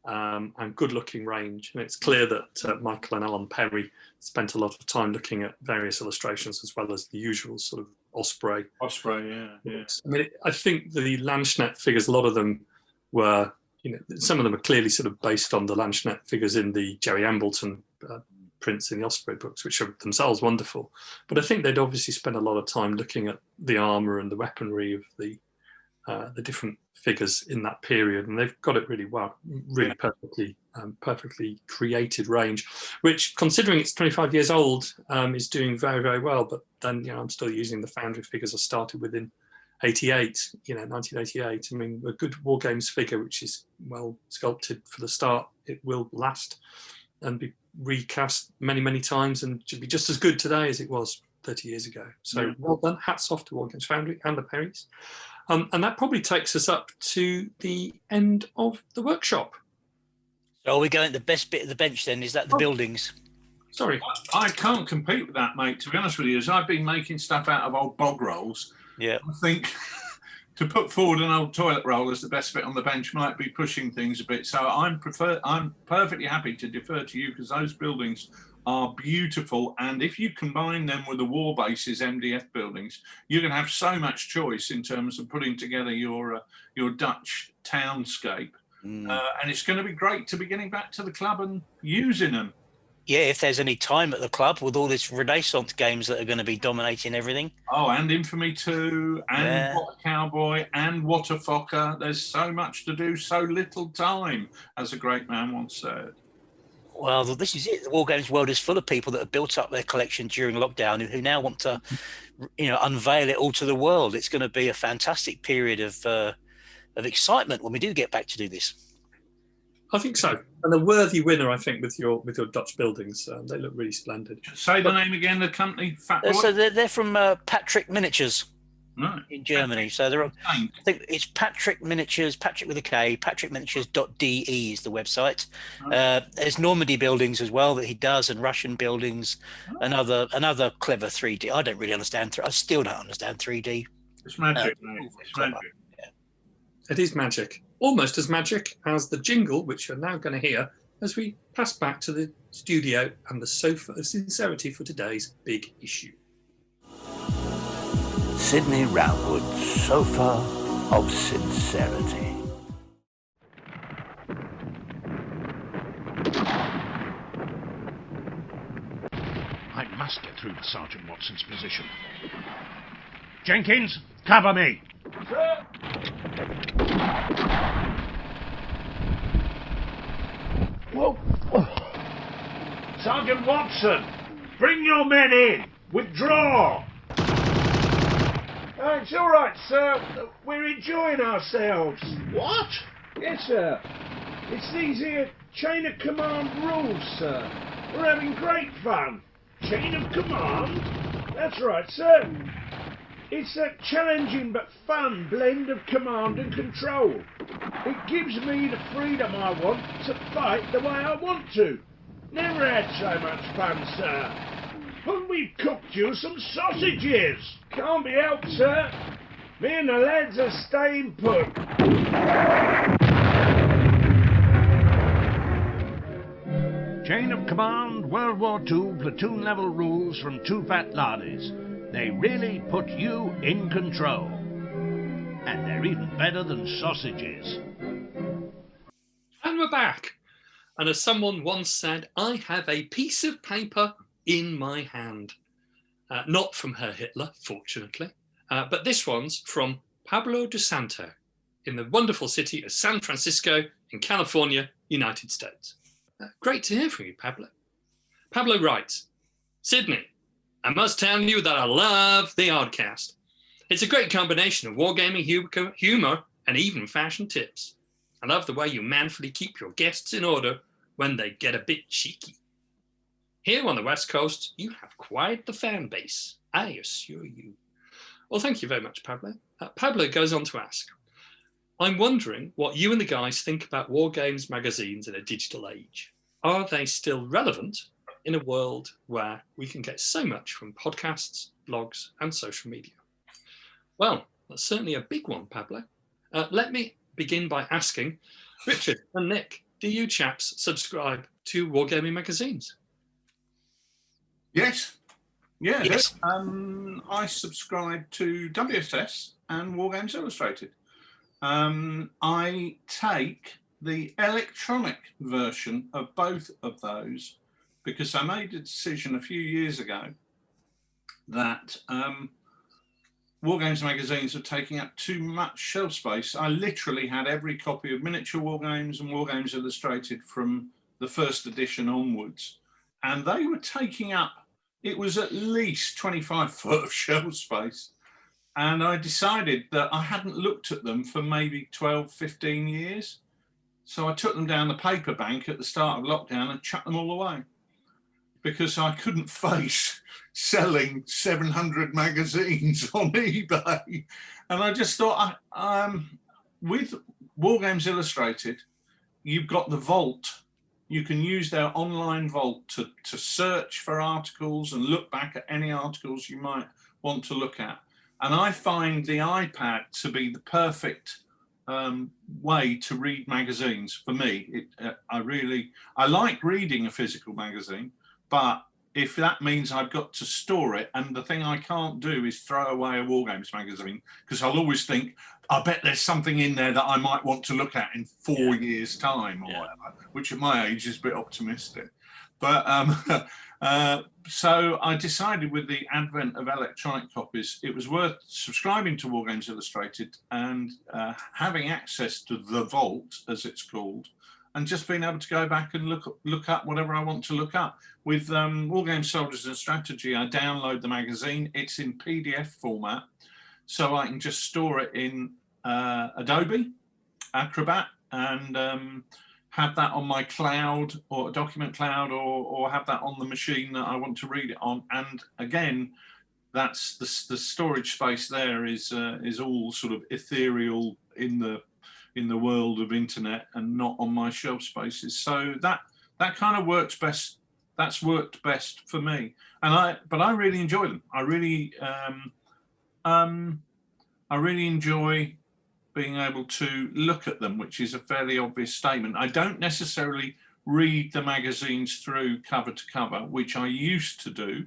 and good looking range. And it's clear that Michael and Alan Perry spent a lot of time looking at various illustrations as well as the usual sort of Osprey. Yeah. I mean, I think the Landsknecht figures, a lot of them were, some of them are clearly sort of based on the Landsknecht figures in the Jerry Ambleton prints in the Osprey books, which are themselves wonderful. But I think they'd obviously spent a lot of time looking at the armour and the weaponry of the different figures in that period, and they've got it really well, really perfectly created range, which, considering it's 25 years old, is doing very, very well. But then, I'm still using the Foundry figures I started with in 1988. I mean, a good War Games figure, which is well sculpted for the start, it will last and be recast many, many times and should be just as good today as it was 30 years ago. So well done. Hats off to War Games Foundry and the Perrys. And that probably takes us up to the end of the workshop. So are we going to the best bit of the bench then? Is that the buildings? Sorry. I can't compete with that, mate, to be honest with you, as I've been making stuff out of old bog rolls. Yeah. I think to put forward an old toilet roll as the best bit on the bench might be pushing things a bit. So I'm perfectly happy to defer to you because those buildings are beautiful, and if you combine them with the War Bases MDF buildings, you can have so much choice in terms of putting together your Dutch townscape, and it's going to be great to be getting back to the club and using them. Yeah, if there's any time at the club with all this Renaissance games that are going to be dominating everything. Oh, and Infamy 2, and What a Cowboy, and What a Focker. There's so much to do, so little time, as a great man once said. Well, this is it. The War Games world is full of people that have built up their collection during lockdown who now want to, unveil it all to the world. It's going to be a fantastic period of excitement when we do get back to do this. I think so, and a worthy winner, I think, with your Dutch buildings. They look really splendid. Say the name again. The company, Fat Boy? So they're from Patrick Miniatures. Right. In Germany. So they're I think it's Patrick Miniatures, Patrick with a K, patrickminiatures.de is the website. There's Normandy buildings as well that he does, and Russian buildings, another clever 3D. I don't really understand. I still don't understand 3D. It's magic, mate. It's magic. Yeah. It is magic. Almost as magic as the jingle, which you're now going to hear as we pass back to the studio and the sofa of sincerity for today's big issue. Sydney Roundwood's Sofa of Sincerity. I must get through to Sergeant Watson's position. Jenkins, cover me. Sir. Whoa. Sergeant Watson, bring your men in. Withdraw. It's all right, sir. We're enjoying ourselves. What? Yes, sir. It's these here chain of command rules, sir. We're having great fun. Chain of command? That's right, sir. It's that challenging but fun blend of command and control. It gives me the freedom I want to fight the way I want to. Never had so much fun, sir. And we've cooked you some sausages. Can't be helped, sir. Me and the lads are staying put. Chain of Command World War II platoon level rules from TooFatLardies. They really put you in control. And they're even better than sausages. And we're back. And as someone once said, I have a piece of paper in my hand. Not from Herr Hitler, fortunately, but this one's from Pablo de Santo in the wonderful city of San Francisco in California, United States. Great to hear from you, Pablo. Pablo writes, Sydney, I must tell you that I love the Oddcast. It's a great combination of wargaming humour and even fashion tips. I love the way you manfully keep your guests in order when they get a bit cheeky. Here on the West Coast, you have quite the fan base, I assure you. Well, thank you very much, Pablo. Pablo goes on to ask, I'm wondering what you and the guys think about war games magazines in a digital age. Are they still relevant in a world where we can get so much from podcasts, blogs, and social media? Well, that's certainly a big one, Pablo. Let me begin by asking, Richard and Nick, do you chaps subscribe to wargaming magazines? Yes. Yeah, Yes. I subscribe to WSS and Wargames Illustrated. I take the electronic version of both of those because I made a decision a few years ago that Wargames magazines are taking up too much shelf space. I literally had every copy of Miniature Wargames and Wargames Illustrated from the first edition onwards, and they were taking up, it was at least 25 foot of shelf space. And I decided that I hadn't looked at them for maybe 12, 15 years. So I took them down the paper bank at the start of lockdown and chucked them all away because I couldn't face selling 700 magazines on eBay. And I just thought, with Wargames Illustrated, you've got the vault. You can use their online vault to search for articles and look back at any articles you might want to look at. And I find the iPad to be the perfect way to read magazines for me. I like reading a physical magazine, but if that means I've got to store it, and the thing I can't do is throw away a Wargames magazine, because I'll always think, I bet there's something in there that I might want to look at in 4 years' time or whatever, which at my age is a bit optimistic. But so I decided with the advent of electronic copies, it was worth subscribing to Wargames Illustrated and having access to the vault, as it's called, and just being able to go back and look up whatever I want to look up. With Wargames Soldiers and Strategy, I download the magazine. It's in PDF format, so I can just store it in Adobe Acrobat and have that on my cloud or document cloud, or have that on the machine that I want to read it on. And again, that's the storage space there is all sort of ethereal in the world of internet and not on my shelf spaces. So that kind of works best. That's worked best for me. But I really enjoy them. I really enjoy being able to look at them, which is a fairly obvious statement. I don't necessarily read the magazines through cover to cover, which I used to do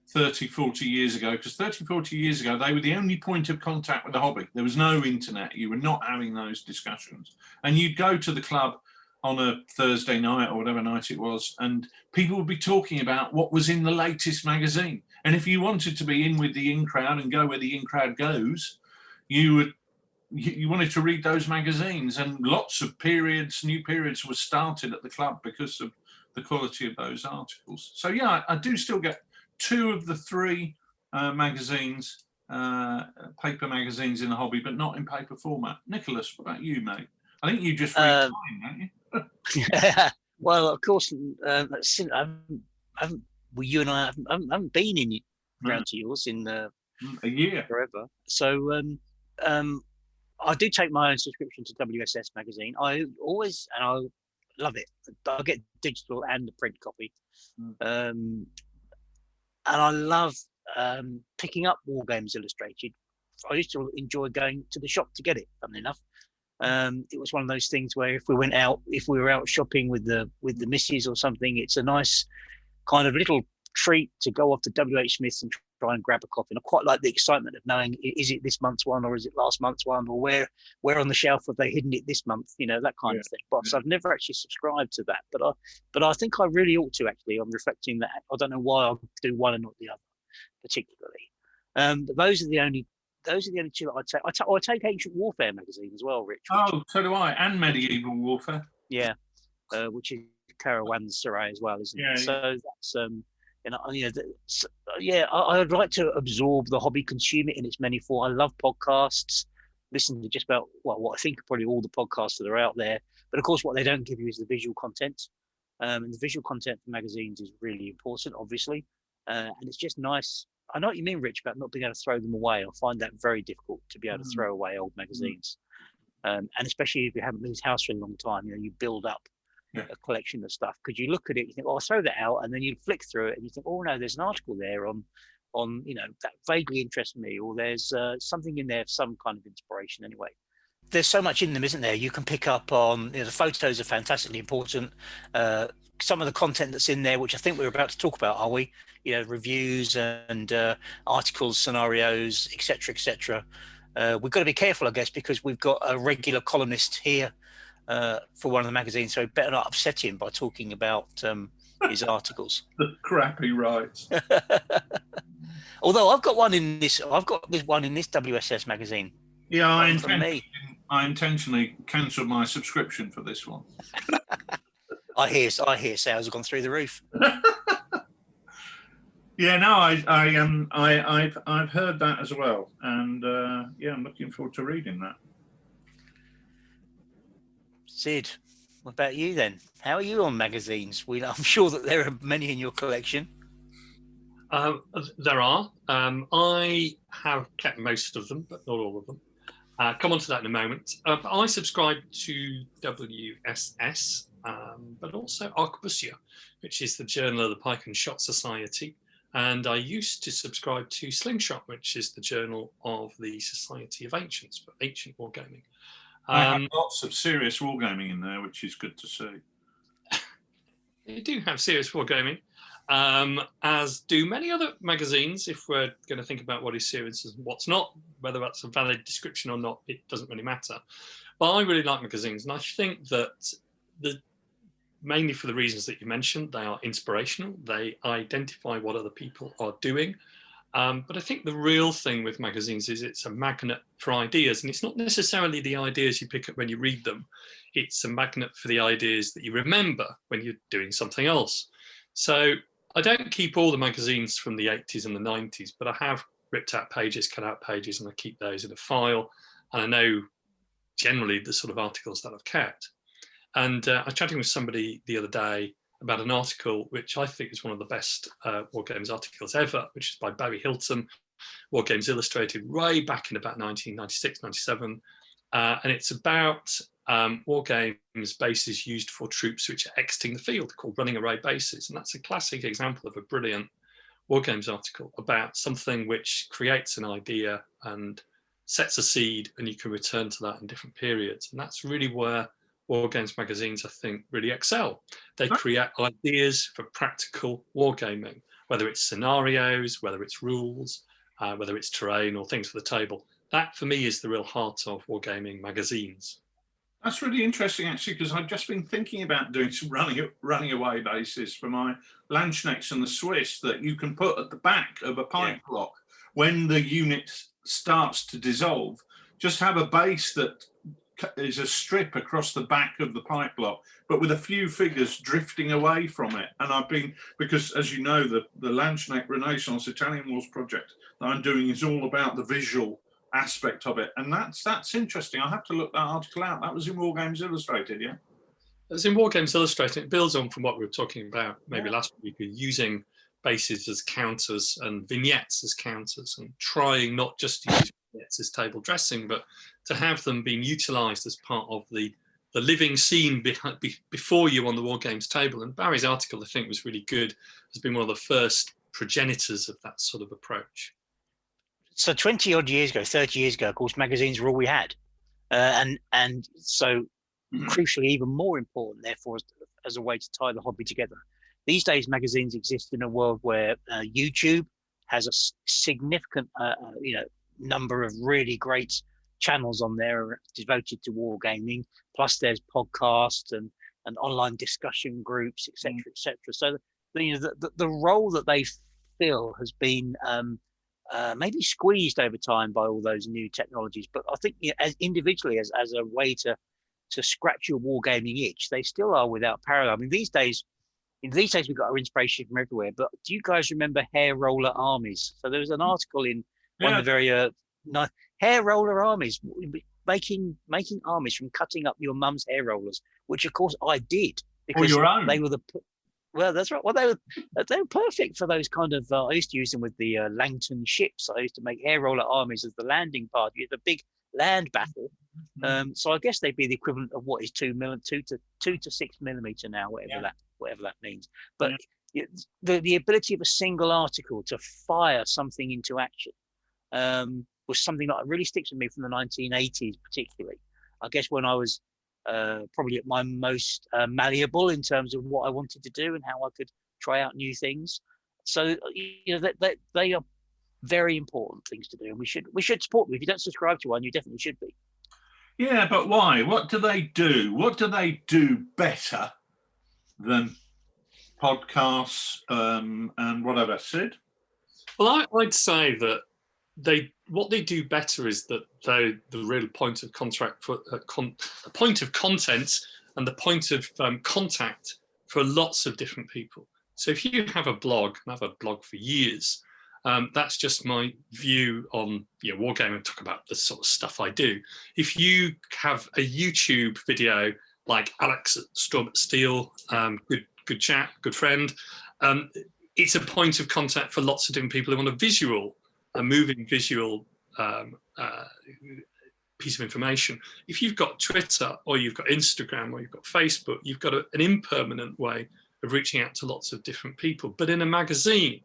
30, 40 years ago, because 30, 40 years ago, they were the only point of contact with the hobby. There was no internet. You were not having those discussions. And you'd go to the club on a Thursday night or whatever night it was, and people would be talking about what was in the latest magazine. And if you wanted to be in with the in crowd and go where the in crowd goes, you wanted to read those magazines, and lots of new periods were started at the club because of the quality of those articles. So yeah, I do still get 2 of the 3 magazines, paper magazines in the hobby, but not in paper format. Nicholas, what about you, mate? I think you just read mine, don't you? Well, of course, since well, you and I haven't been in round to yours in a year. forever. So I do take my own subscription to WSS magazine. I love it. I get digital and the print copy, and I love picking up War Games Illustrated. I used to enjoy going to the shop to get it. Funnily enough, it was one of those things where if we were out shopping with the missus or something, it's a nice kind of little treat to go off to WH Smith's and try and grab a copy. And I quite like the excitement of knowing, is it this month's one or is it last month's one, or where on the shelf have they hidden it this month, that kind of thing. But so I've never actually subscribed to that, but I think I really ought to. Actually, I'm reflecting that I don't know why I do one and not the other particularly. But those are the only two that I'd take. I take Ancient Warfare magazine as well, Rich. Oh, so do I, and Medieval Warfare. Yeah, which is Caravanserai as well, isn't it? So that's I'd like to absorb the hobby, consume it in its many forms. I love podcasts, listen to just about what I think are probably all the podcasts that are out there. But of course, what they don't give you is the visual content. And the visual content for magazines is really important, obviously. And it's just nice. I know what you mean, Rich, about not being able to throw them away. I find that very difficult to be able to throw away old magazines. And especially if you haven't moved house for a long time, you build up a collection of stuff, because you look at it, you think, I'll throw that out, and then you flick through it and you think, oh no, there's an article there on that vaguely interests me, or there's something in there of some kind of inspiration anyway. There's so much in them, isn't there? You can pick up on, the photos are fantastically important. Some of the content that's in there, which I think we're about to talk about, are we? Reviews and articles, scenarios, etc. We've got to be careful, I guess, because we've got a regular columnist here for one of the magazines, so we better not upset him by talking about his articles. The crap he writes. Although I've got one in this WSS magazine. Yeah, I intentionally cancelled my subscription for this one. I hear sales have gone through the roof. Yeah, no, I've heard that as well, and I'm looking forward to reading that. Sid, what about you then? How are you on magazines? I'm sure that there are many in your collection. There are. I have kept most of them, but not all of them. Come on to that in a moment. I subscribe to WSS, but also Arquebusia, which is the Journal of the Pike and Shot Society. And I used to subscribe to Slingshot, which is the Journal of the Society of Ancients, but ancient wargaming. I have lots of serious wargaming in there, which is good to see. You do have serious wargaming, as do many other magazines. If we're going to think about what is serious and what's not, whether that's a valid description or not, it doesn't really matter. But I really like magazines, and I think that mainly for the reasons that you mentioned, they are inspirational. They identify what other people are doing. But I think the real thing with magazines is it's a magnet for ideas, and it's not necessarily the ideas you pick up when you read them. It's a magnet for the ideas that you remember when you're doing something else. So I don't keep all the magazines from the 80s and the 90s, but I have ripped out pages, cut out pages, and I keep those in a file. And I know generally the sort of articles that I've kept. And I was chatting with somebody the other day about an article which I think is one of the best War Games articles ever, which is by Barry Hilton, War Games Illustrated, way back in about 1996, 97. And it's about War Games bases used for troops which are exiting the field, called running array bases. And that's a classic example of a brilliant War Games article about something which creates an idea and sets a seed, and you can return to that in different periods. And that's really where War Games magazines, I think, really excel. They create ideas for practical wargaming, whether it's scenarios, whether it's rules, whether it's terrain or things for the table. That, for me, is the real heart of wargaming magazines. That's really interesting, actually, because I've just been thinking about doing some running away bases for my Landsknechts and the Swiss that you can put at the back of a pipe block when the unit starts to dissolve. Just have a base that is a strip across the back of the pipe block, but with a few figures drifting away from it. And I've been, because as you know, the Landsknecht Renaissance Italian Wars project that I'm doing is all about the visual aspect of it, and that's interesting. I'll have to look that article out. That was in War Games Illustrated, yeah? As in War Games Illustrated, it builds on from what we were talking about maybe last week, using bases as counters and vignettes as counters, and trying not just to use vignettes as table dressing, but to have them being utilised as part of the living scene before you on the War Games table. And Barry's article, I think, was really good. Has been one of the first progenitors of that sort of approach. So 20 odd years ago, 30 years ago, of course, magazines were all we had. And so crucially, even more important, therefore, as a way to tie the hobby together. These days, magazines exist in a world where YouTube has a significant, number of really great channels on there devoted to wargaming. Plus, there's podcasts and online discussion groups, etc., etc. So, the role that they fill has been maybe squeezed over time by all those new technologies. But I think, as individually, as a way to scratch your wargaming itch, they still are without parallel. I mean, these days we've got our inspiration from everywhere. But do you guys remember hair roller armies? So there was an article in one of the very hair roller armies, making armies from cutting up your mum's hair rollers, which of course I did because your own. They were well, that's right. Well, they were perfect for those kind of. I used to use them with the Langton ships. I used to make hair roller armies as the landing party, the big land battle. So I guess they'd be the equivalent of what is 2 to 6 millimeter now, whatever that means. But the ability of a single article to fire something into action was something that really sticks with me from the 1980s, particularly. I guess when I was probably at my most malleable in terms of what I wanted to do and how I could try out new things. So they are very important things to do, and we should support them. If you don't subscribe to one, you definitely should be. Yeah, but why? What do they do? What do they do better than podcasts and whatever? Sid? Well, I'd say that what they do better is that the real point of contact for the point of content and the point of contact for lots of different people. So if you have a blog, and I've had a blog for years, that's just my view on wargaming, talk about the sort of stuff I do. If you have a YouTube video like Alex at Storm at Steel, good chat, good friend, it's a point of contact for lots of different people who want a moving visual piece of information. If you've got Twitter or you've got Instagram or you've got Facebook, you've got an impermanent way of reaching out to lots of different people. But in a magazine,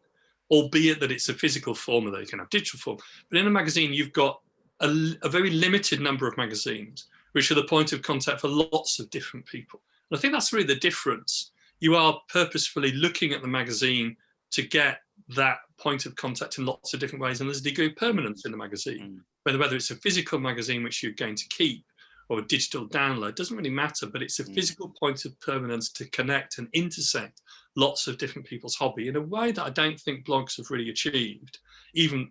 albeit that it's a physical form or they can have digital form, but in a magazine, you've got a very limited number of magazines, which are the point of contact for lots of different people. And I think that's really the difference. You are purposefully looking at the magazine to get that point of contact in lots of different ways, and there's a degree of permanence in the magazine. Whether it's a physical magazine which you're going to keep or a digital download, doesn't really matter, but it's a physical point of permanence to connect and intersect lots of different people's hobby in a way that I don't think blogs have really achieved, even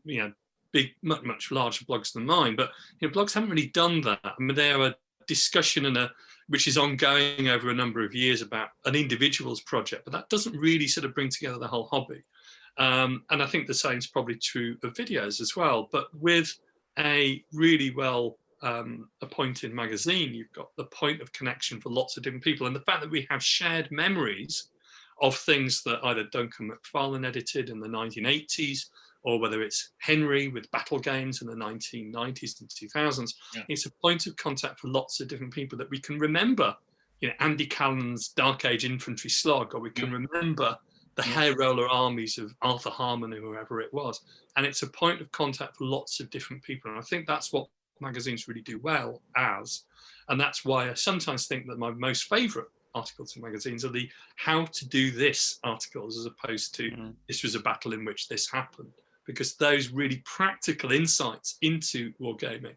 big, much larger blogs than mine. But blogs haven't really done that. I mean, they are a discussion which is ongoing over a number of years about an individual's project, but that doesn't really sort of bring together the whole hobby. And I think the same is probably true of videos as well. But with a really well appointed magazine, you've got the point of connection for lots of different people. And the fact that we have shared memories of things that either Duncan McFarlane edited in the 1980s, or whether it's Henry with battle games in the 1990s and 2000s, it's a point of contact for lots of different people that we can remember. Andy Callan's Dark Age Infantry Slog, or we can remember the hair roller armies of Arthur Harmon or whoever it was. And it's a point of contact for lots of different people. And I think that's what magazines really do well as. And that's why I sometimes think that my most favorite articles in magazines are the how to do this articles, as opposed to this was a battle in which this happened. Because those really practical insights into wargaming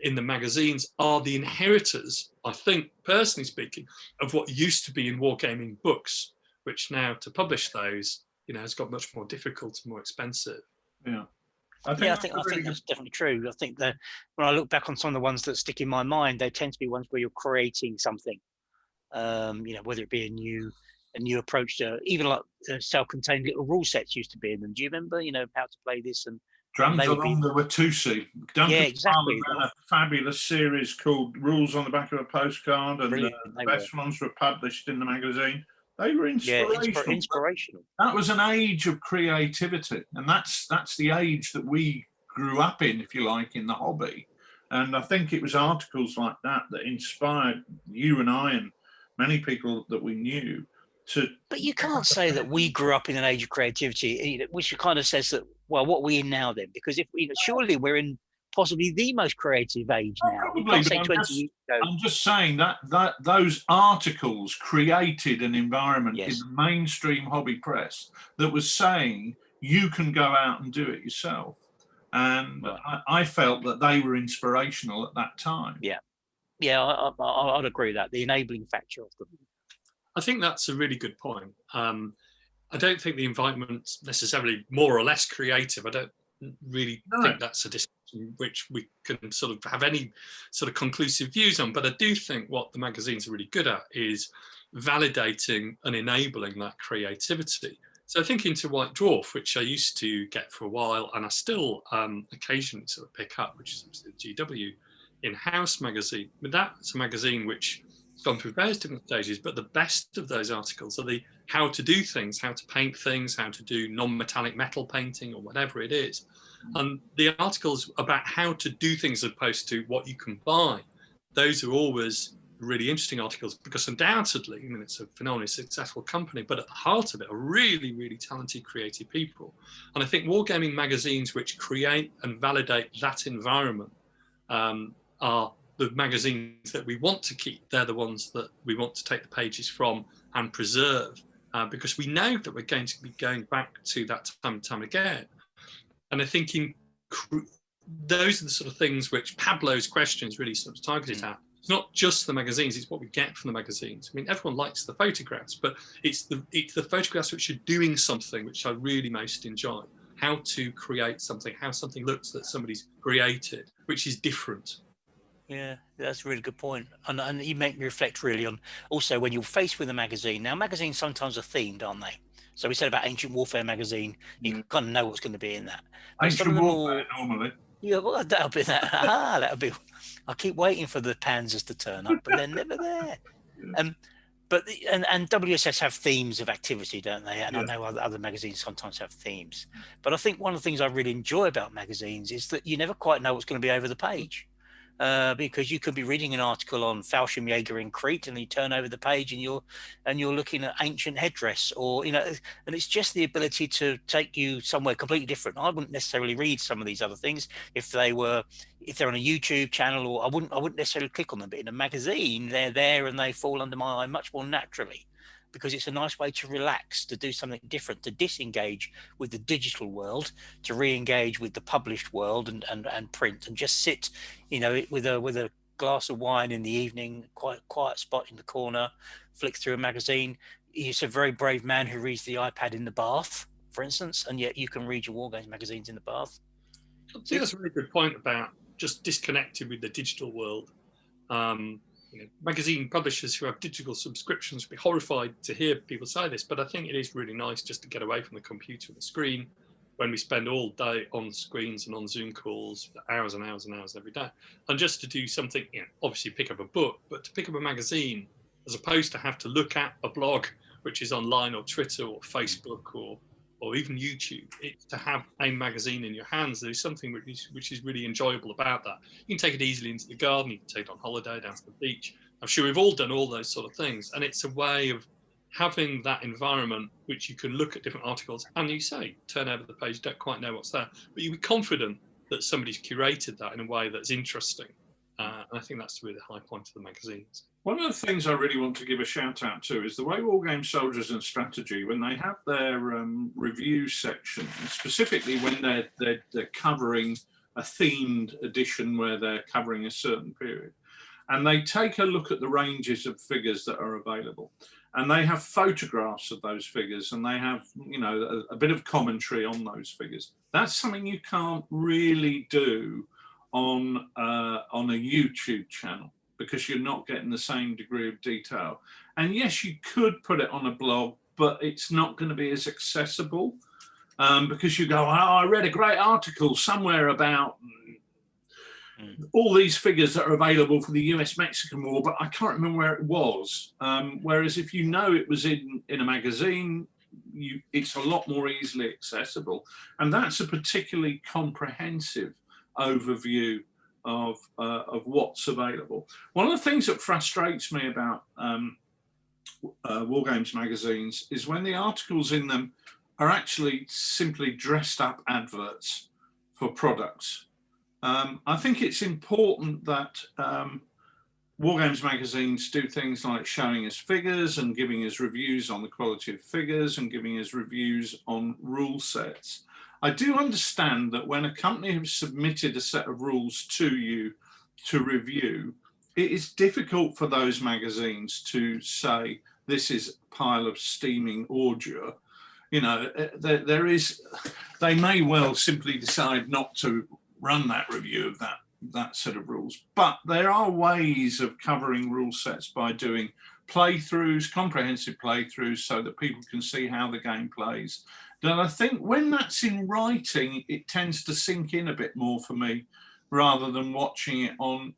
in the magazines are the inheritors, I think, personally speaking, of what used to be in wargaming books, which now to publish those, has got much more difficult and more expensive. Yeah. I think that's definitely true. I think that when I look back on some of the ones that stick in my mind, they tend to be ones where you're creating something, whether it be a new approach to, even like self-contained little rule sets used to be in them. Do you remember, how to play this and Drums Along the Watusi. Duncan Yeah, exactly. Farmer ran a fabulous series called Rules on the Back of a Postcard, and the They best ones were published in the magazine. They were inspirational. Inspirational. That was an age of creativity, and that's the age that we grew up in, if you like, in the hobby. And I think it was articles like that that inspired you and I and many people that we knew to. But you can't say that we grew up in an age of creativity, which kind of says that, well, what are we in now then? Because if surely we're in possibly the most creative age now. Probably, I'm just saying that those articles created an environment in the mainstream hobby press that was saying you can go out and do it yourself. And I felt that they were inspirational at that time. Yeah, I'd agree with that. The enabling factor of them. I think that's a really good point. I don't think the environment's necessarily more or less creative. I don't really think that's a discussion which we can sort of have any sort of conclusive views on. But I do think what the magazines are really good at is validating and enabling that creativity. So thinking to White Dwarf, which I used to get for a while, and I still occasionally sort of pick up, which is the GW in-house magazine. But that's a magazine which has gone through various different stages, but the best of those articles are the how to do things, how to paint things, how to do non-metallic metal painting or whatever it is. And the articles about how to do things as opposed to what you can buy, those are always really interesting articles, because undoubtedly, I mean, it's a phenomenally successful company, but at the heart of it are really, really talented, creative people. And I think wargaming magazines which create and validate that environment are the magazines that we want to keep. They're the ones that we want to take the pages from and preserve, because we know that we're going to be going back to that time and time again. And I think those are the sort of things which Pablo's questions really sort of targeted at. It's not just the magazines, it's what we get from the magazines. I mean, everyone likes the photographs, but it's the photographs which are doing something which I really most enjoy. How to create something, how something looks that somebody's created, which is different. Yeah, that's a really good point. And you make me reflect really on also when you're faced with a magazine. Now, magazines sometimes are themed, aren't they? So we said about Ancient Warfare magazine, you kind of know what's going to be in that. Ancient Warfare, normally. Yeah, well, that'll be that. That'll be. I keep waiting for the Panzers to turn up, but they're never there. But WSS have themes of activity, don't they? And I know other magazines sometimes have themes. But I think one of the things I really enjoy about magazines is that you never quite know what's going to be over the page. Because you could be reading an article on Fallschirmjäger in Crete, and you turn over the page and you're looking at ancient headdress, or and it's just the ability to take you somewhere completely different. I wouldn't necessarily read some of these other things if they're on a YouTube channel, or I wouldn't necessarily click on them. But in a magazine, they're there and they fall under my eye much more naturally, because it's a nice way to relax, to do something different, to disengage with the digital world, to re-engage with the published world and print, and just sit, with a glass of wine in the evening, quiet spot in the corner, flick through a magazine. He's a very brave man who reads the iPad in the bath, for instance, and yet you can read your Wargames magazines in the bath. I think that's a really good point about just disconnected with the digital world. Magazine publishers who have digital subscriptions would be horrified to hear people say this, but I think it is really nice just to get away from the computer and the screen when we spend all day on screens and on Zoom calls for hours and hours and hours every day. And just to do something, obviously pick up a book, but to pick up a magazine, as opposed to have to look at a blog, which is online, or Twitter or Facebook or even YouTube, it's to have a magazine in your hands. There's something which is really enjoyable about that. You can take it easily into the garden, you can take it on holiday, down to the beach. I'm sure we've all done all those sort of things. And it's a way of having that environment which you can look at different articles and you say, turn over the page, don't quite know what's there, but you'll be confident that somebody's curated that in a way that's interesting. And I think that's really the high point of the magazines. One of the things I really want to give a shout out to is the way Wargame Soldiers and Strategy, when they have their review section, specifically when they're covering a themed edition where they're covering a certain period, and they take a look at the ranges of figures that are available, and they have photographs of those figures, and they have a bit of commentary on those figures. That's something you can't really do on a YouTube channel, because you're not getting the same degree of detail. And yes, you could put it on a blog, but it's not going to be as accessible. because you go, oh, I read a great article somewhere about all these figures that are available for the US-Mexican War, but I can't remember where it was. Whereas if you know it was in a magazine, it's a lot more easily accessible. And that's a particularly comprehensive overview of what's available. One of the things that frustrates me about War Games magazines is when the articles in them are actually simply dressed up adverts for products. I think it's important that War Games magazines do things like showing us figures and giving us reviews on the quality of figures and giving us reviews on rule sets. I do understand that when a company has submitted a set of rules to you to review, it is difficult for those magazines to say this is a pile of steaming ordure. You know, they may well simply decide not to run that review of that set of rules, but there are ways of covering rule sets by doing playthroughs, comprehensive playthroughs, so that people can see how the game plays. And I think when that's in writing, it tends to sink in a bit more for me, rather than watching it on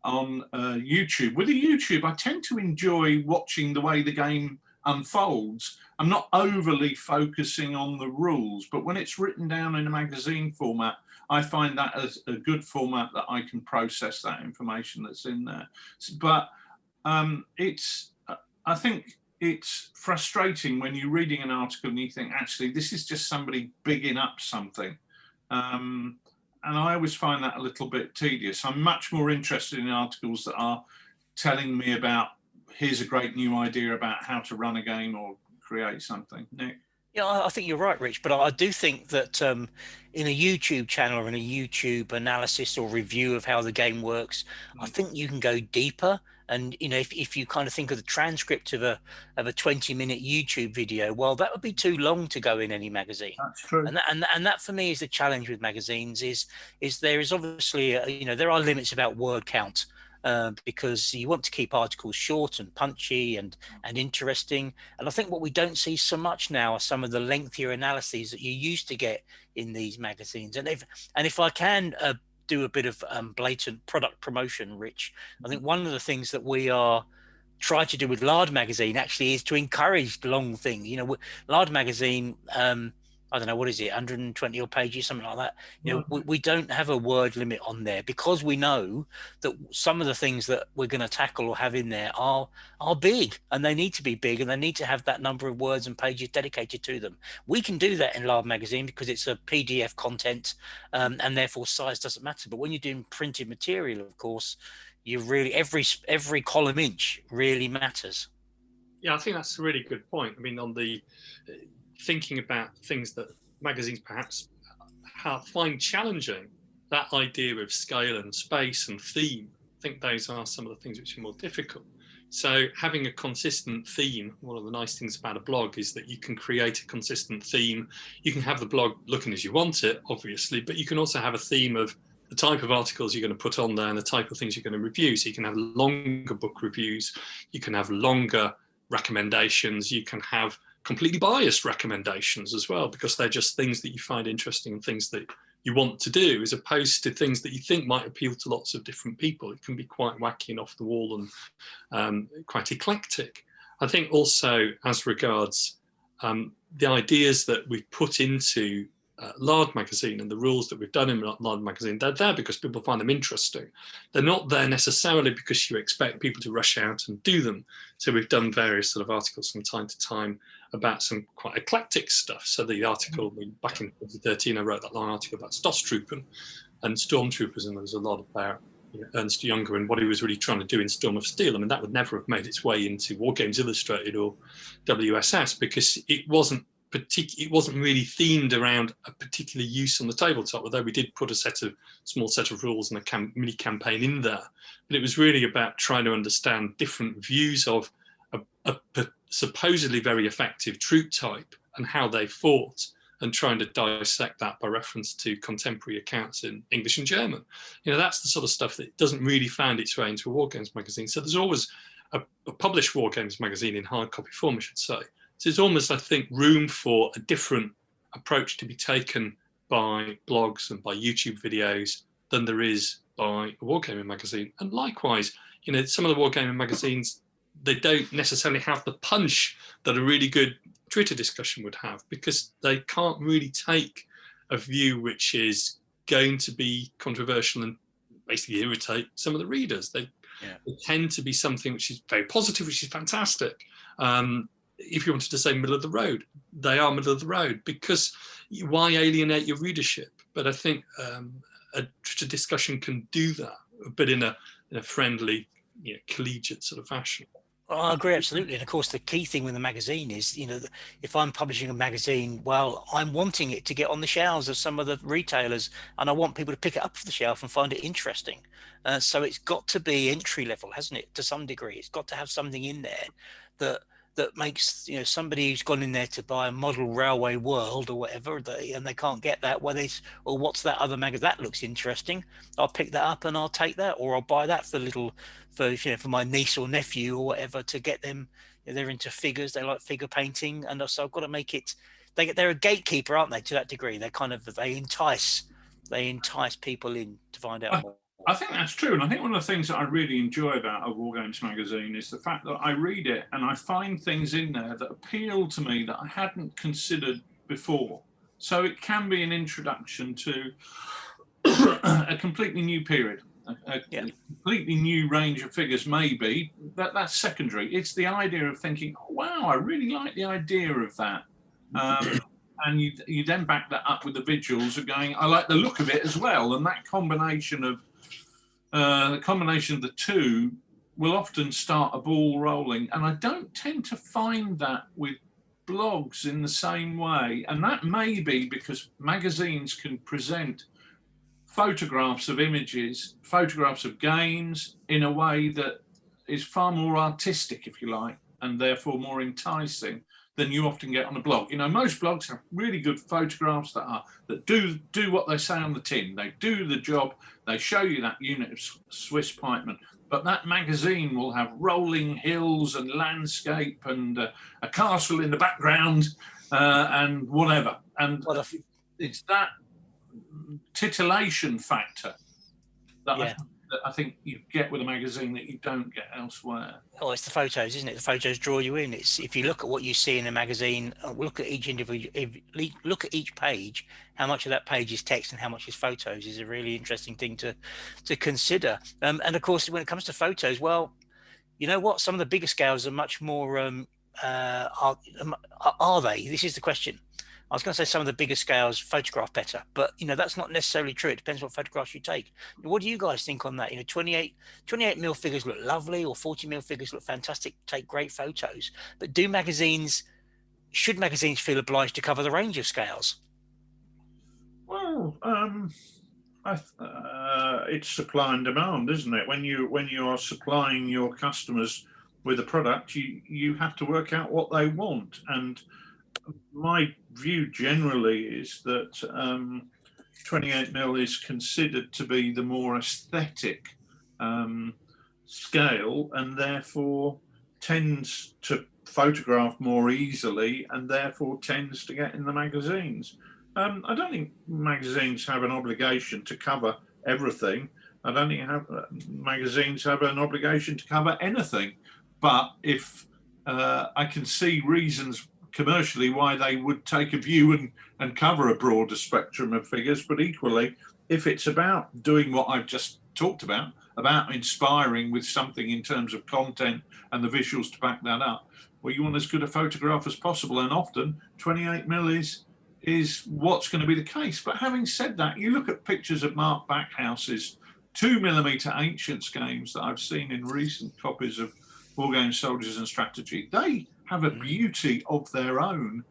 YouTube. With a YouTube, I tend to enjoy watching the way the game unfolds. I'm not overly focusing on the rules, but when it's written down in a magazine format, I find that as a good format that I can process that information that's in there. But I think it's frustrating when you're reading an article and you think, actually, this is just somebody bigging up something. And I always find that a little bit tedious. I'm much more interested in articles that are telling me about, here's a great new idea about how to run a game or create something. Nick? Yeah, I think you're right, Rich, but I do think that in a YouTube channel or in a YouTube analysis or review of how the game works, I think you can go deeper. And, you know, if you kind of think of the transcript of a 20-minute YouTube video, well, that would be too long to go in any magazine. That's true. And that for me is the challenge with magazines is there is obviously, you know, there are limits about word count. Because you want to keep articles short and punchy and interesting. And I think what we don't see so much now are some of the lengthier analyses that you used to get in these magazines. And if I can do a bit of blatant product promotion, Rich, I think one of the things that we are trying to do with Lard magazine actually is to encourage long things. You know, Lard magazine, I don't know, what is it, 120 odd pages, something like that. You know, we don't have a word limit on there because we know that some of the things that we're going to tackle or have in there are big, and they need to be big, and they need to have that number of words and pages dedicated to them. We can do that in Lard magazine because it's a PDF content, and therefore size doesn't matter. But when you're doing printed material, of course, you really, every column inch really matters. Yeah, I think that's a really good point. I mean, on the thinking about things that magazines perhaps find challenging, that idea of scale and space and theme, I think those are some of the things which are more difficult. So having a consistent theme, one of the nice things about a blog is that you can create a consistent theme. You can have the blog looking as you want it, obviously, but you can also have a theme of the type of articles you're going to put on there and the type of things you're going to review. So you can have longer book reviews, you can have longer recommendations, you can have completely biased recommendations as well, because they're just things that you find interesting and things that you want to do, as opposed to things that you think might appeal to lots of different people. It can be quite wacky and off the wall and quite eclectic. I think also as regards the ideas that we've put into Lard magazine and the rules that we've done in Lard magazine, they're there because people find them interesting. They're not there necessarily because you expect people to rush out and do them. So we've done various sort of articles from time to time about some quite eclectic stuff. So the article back in 2013, I wrote that long article about Stosstroopers and stormtroopers, and there was a lot about Ernst Junger and what he was really trying to do in Storm of Steel. I mean, that would never have made its way into War Games Illustrated or WSS because it wasn't really themed around a particular use on the tabletop, although we did put a small set of rules and a mini campaign in there. But it was really about trying to understand different views of a supposedly very effective troop type and how they fought, and trying to dissect that by reference to contemporary accounts in English and German. You know, that's the sort of stuff that doesn't really find its way into a War Games magazine. So there's always a published War Games magazine in hard copy form, I should say. So there's almost, I think, room for a different approach to be taken by blogs and by YouTube videos than there is by a wargaming magazine. And likewise, you know, some of the wargaming magazines, they don't necessarily have the punch that a really good Twitter discussion would have, because they can't really take a view which is going to be controversial and basically irritate some of the readers. They tend to be something which is very positive, which is fantastic. If you wanted to say middle of the road, they are middle of the road, because why alienate your readership? But I think a Twitter discussion can do that, but in a friendly, you know, collegiate sort of fashion. Well, I agree, absolutely. And of course, the key thing with the magazine is, you know, if I'm publishing a magazine, well, I'm wanting it to get on the shelves of some of the retailers, and I want people to pick it up off the shelf and find it interesting. So it's got to be entry level, hasn't it? To some degree, it's got to have something in there that makes, you know, somebody who's gone in there to buy a model railway world or whatever, and they can't get that, well, what's that other magazine? That looks interesting. I'll pick that up and I'll take that, or I'll buy that for my niece or nephew or whatever, to get them, you know, they're into figures, they like figure painting, and so I've got to make it. They're a gatekeeper, aren't they? To that degree, they entice people in to find out more. I think that's true, and I think one of the things that I really enjoy about a War Games magazine is the fact that I read it and I find things in there that appeal to me that I hadn't considered before. So it can be an introduction to a completely new period, a completely new range of figures. Maybe that's secondary. It's the idea of thinking, oh, wow, I really like the idea of that. And you then back that up with the visuals of going, I like the look of it as well, and that combination of the two will often start a ball rolling. And I don't tend to find that with blogs in the same way. And that may be because magazines can present photographs of images, photographs of games in a way that is far more artistic, if you like, and therefore more enticing than you often get on a blog. You know, most blogs have really good photographs that do what they say on the tin. They do the job. They show you that unit of Swiss pikemen. But that magazine will have rolling hills and landscape and a castle in the background and whatever. And it's that titillation factor that I think you get with a magazine that you don't get elsewhere. Oh, it's the photos, isn't it? The photos draw you in. It's, if you look at what you see in a magazine, look at each individual, look at each page, how much of that page is text and how much is photos is a really interesting thing to consider. And of course, when it comes to photos, well, you know what? Some of the bigger scales are much more. Are they? This is the question. I was going to say some of the bigger scales photograph better, but you know, that's not necessarily true. It depends what photographs you take. What do you guys think on that? You know, 28 mil figures look lovely, or 40 mil figures look fantastic, take great photos. But should magazines feel obliged to cover the range of scales? Well, it's supply and demand, isn't it? When you are supplying your customers with a product, you have to work out what they want. And my view generally is that 28 mil is considered to be the more aesthetic scale, and therefore tends to photograph more easily, and therefore tends to get in the magazines. I don't think magazines have an obligation to cover everything. I don't think magazines have an obligation to cover anything. But if I can see reasons commercially why they would take a view and cover a broader spectrum of figures, but equally, if it's about doing what I've just talked about inspiring with something in terms of content and the visuals to back that up, well, you want as good a photograph as possible, and often 28 mil is what's going to be the case. But having said that, you look at pictures of Mark Backhouse's 2mm Ancients games that I've seen in recent copies of War Games, Soldiers and Strategy. They have a beauty of their own,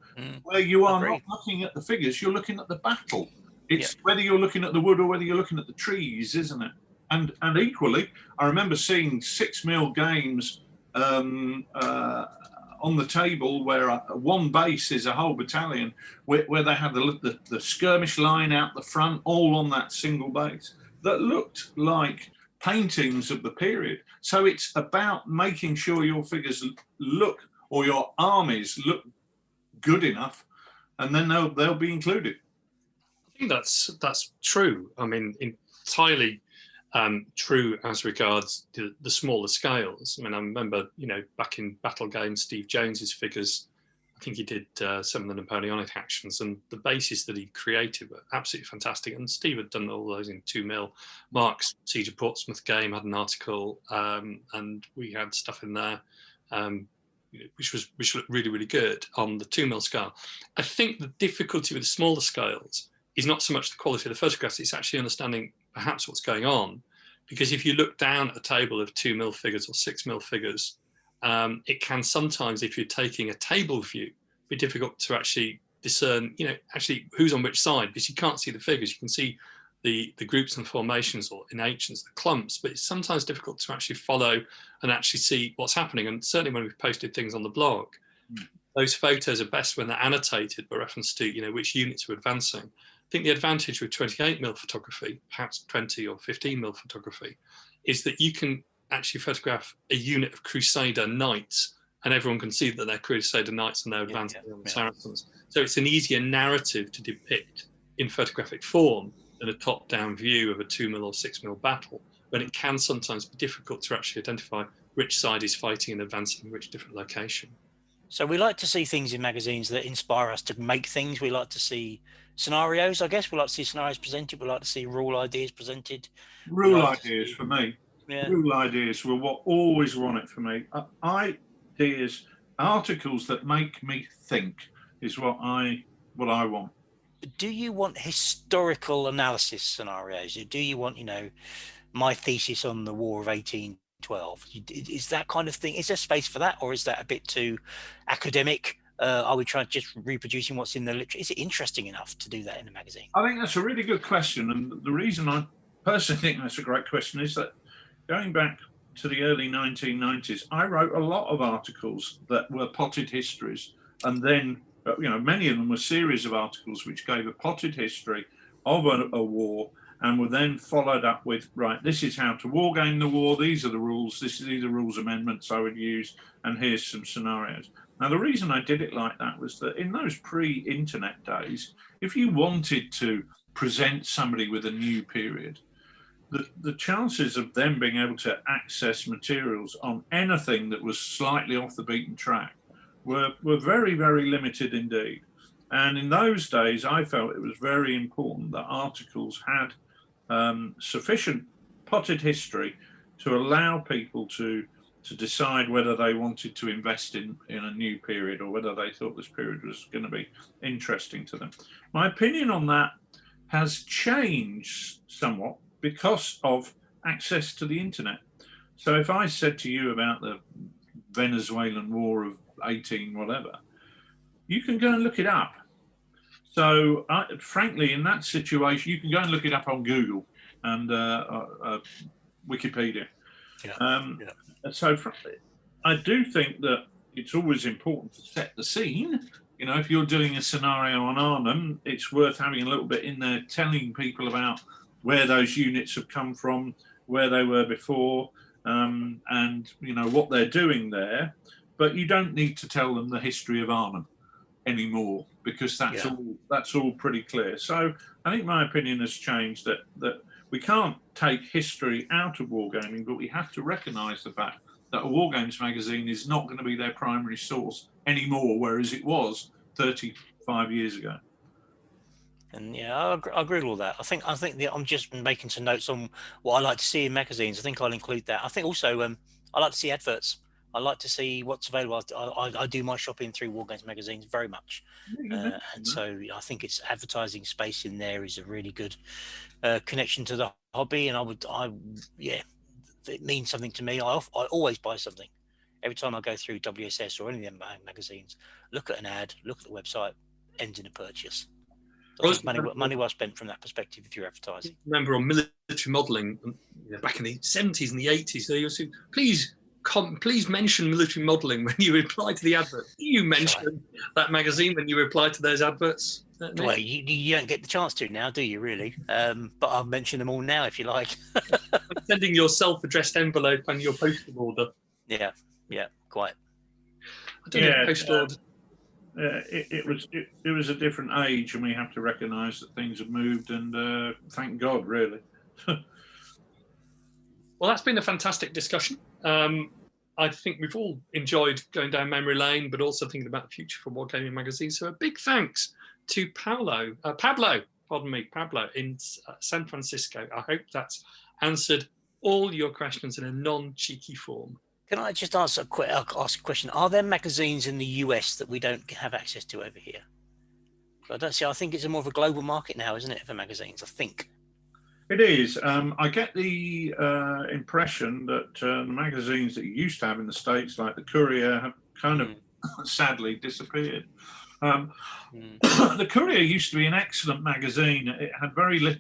where you are not looking at the figures, you're looking at the battle. It's whether you're looking at the wood or whether you're looking at the trees, isn't it? And equally, I remember seeing 6 mil games on the table where one base is a whole battalion, where they had the skirmish line out the front, all on that single base, that looked like paintings of the period. So it's about making sure your figures look, or your armies look good enough and then they'll be included. I think that's true. I mean, entirely true as regards the smaller scales. I mean, I remember, back in Battle Games, Steve Jones's figures, I think he did some of the Napoleonic actions, and the bases that he created were absolutely fantastic. And Steve had done all those in 2mm. Mark's Siege of Portsmouth game had an article, and we had stuff in there, which looked really, really good on the 2mm scale. I think the difficulty with the smaller scales is not so much the quality of the photographs, it's actually understanding perhaps what's going on. Because if you look down at a table of 2mm figures or 6mm figures, it can sometimes, if you're taking a table view, be difficult to actually discern, actually who's on which side, because you can't see the figures. You can see the groups and formations, or in ancients, the clumps, but it's sometimes difficult to actually follow and actually see what's happening. And certainly when we've posted things on the blog, those photos are best when they're annotated by reference to, which units are advancing. I think the advantage with 28mm photography, perhaps 20 or 15mm photography, is that you can actually photograph a unit of Crusader knights, and everyone can see that they're Crusader knights and they're advancing on the Saracens. So it's an easier narrative to depict in photographic form than a top-down view of a 2mm or 6mm battle, but it can sometimes be difficult to actually identify which side is fighting and advancing in which different location. So we like to see things in magazines that inspire us to make things. We like to see scenarios, I guess. We like to see scenarios presented. We like to see rule ideas presented. Rule ideas for me. Yeah. Rule ideas were what always won it for me. Ideas, articles that make me think is what I want. Do you want historical analysis scenarios? Do you want, my thesis on the War of 1812? Is that kind of thing? Is there space for that, or is that a bit too academic? Are we trying just reproducing what's in the literature? Is it interesting enough to do that in a magazine? I think that's a really good question, and the reason I personally think that's a great question is that going back to the early 1990s, I wrote a lot of articles that were potted histories, and then many of them were series of articles which gave a potted history of a war, and were then followed up with, right, this is how to wargame the war, these are the rules, these are the rules amendments I would use, and here's some scenarios. Now, the reason I did it like that was that in those pre-internet days, if you wanted to present somebody with a new period, the chances of them being able to access materials on anything that was slightly off the beaten track were very, very limited indeed. And in those days, I felt it was very important that articles had sufficient potted history to allow people to decide whether they wanted to invest in a new period, or whether they thought this period was going to be interesting to them. My opinion on that has changed somewhat because of access to the internet. So if I said to you about the Venezuelan War of 18 whatever, you can go and look it up. So frankly, in that situation, you can go and look it up on Google and Wikipedia. So I do think that it's always important to set the scene. If you're doing a scenario on Arnhem, it's worth having a little bit in there telling people about where those units have come from, where they were before, and what they're doing there. But you don't need to tell them the history of Arnhem anymore, because that's all pretty clear. So I think my opinion has changed that we can't take history out of wargaming, but we have to recognise the fact that a Wargames magazine is not going to be their primary source anymore, whereas it was 35 years ago. And I agree with all that. I think that I'm just making some notes on what I like to see in magazines. I think I'll include that. I think also I like to see adverts. I like to see what's available. I do my shopping through Wargames magazines very much, and so I think it's advertising space in there is a really good connection to the hobby. And it means something to me. I always buy something every time I go through WSS or any of the magazines. Look at an ad, look at the website, ends in a purchase. Money well spent from that perspective if you're advertising. Remember on military modelling back in the 70s and the 80s, they used to please mention military modelling when you reply to the advert. Do you mention that magazine when you reply to those adverts? Well, you don't get the chance to now, do you, really? But I'll mention them all now if you like. Sending your self-addressed envelope and your postal order. Yeah, quite. I don't know, postal order. it was a different age, and we have to recognise that things have moved, and thank God, really. Well, that's been a fantastic discussion. I think we've all enjoyed going down memory lane, but also thinking about the future for Wargaming Magazine. So a big thanks to Pablo in San Francisco. I hope that's answered all your questions in a non-cheeky form. Can I just ask a question? Are there magazines in the US that we don't have access to over here? I don't see. I think it's more of a global market now, isn't it, for magazines? I think. It is. I get the impression that the magazines that you used to have in the States, like the Courier, have kind of sadly disappeared. The Courier used to be an excellent magazine. It had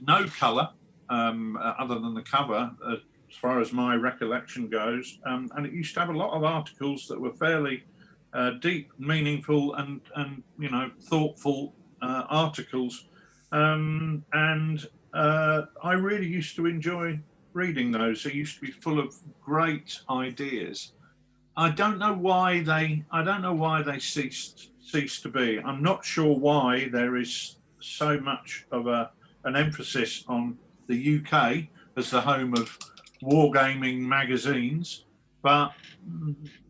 no colour other than the cover, as far as my recollection goes, and it used to have a lot of articles that were fairly deep, meaningful, and thoughtful articles, and I really used to enjoy reading those. They used to be full of great ideas. I don't know why they ceased to be. I'm not sure why there is so much of an emphasis on the UK as the home of wargaming magazines, but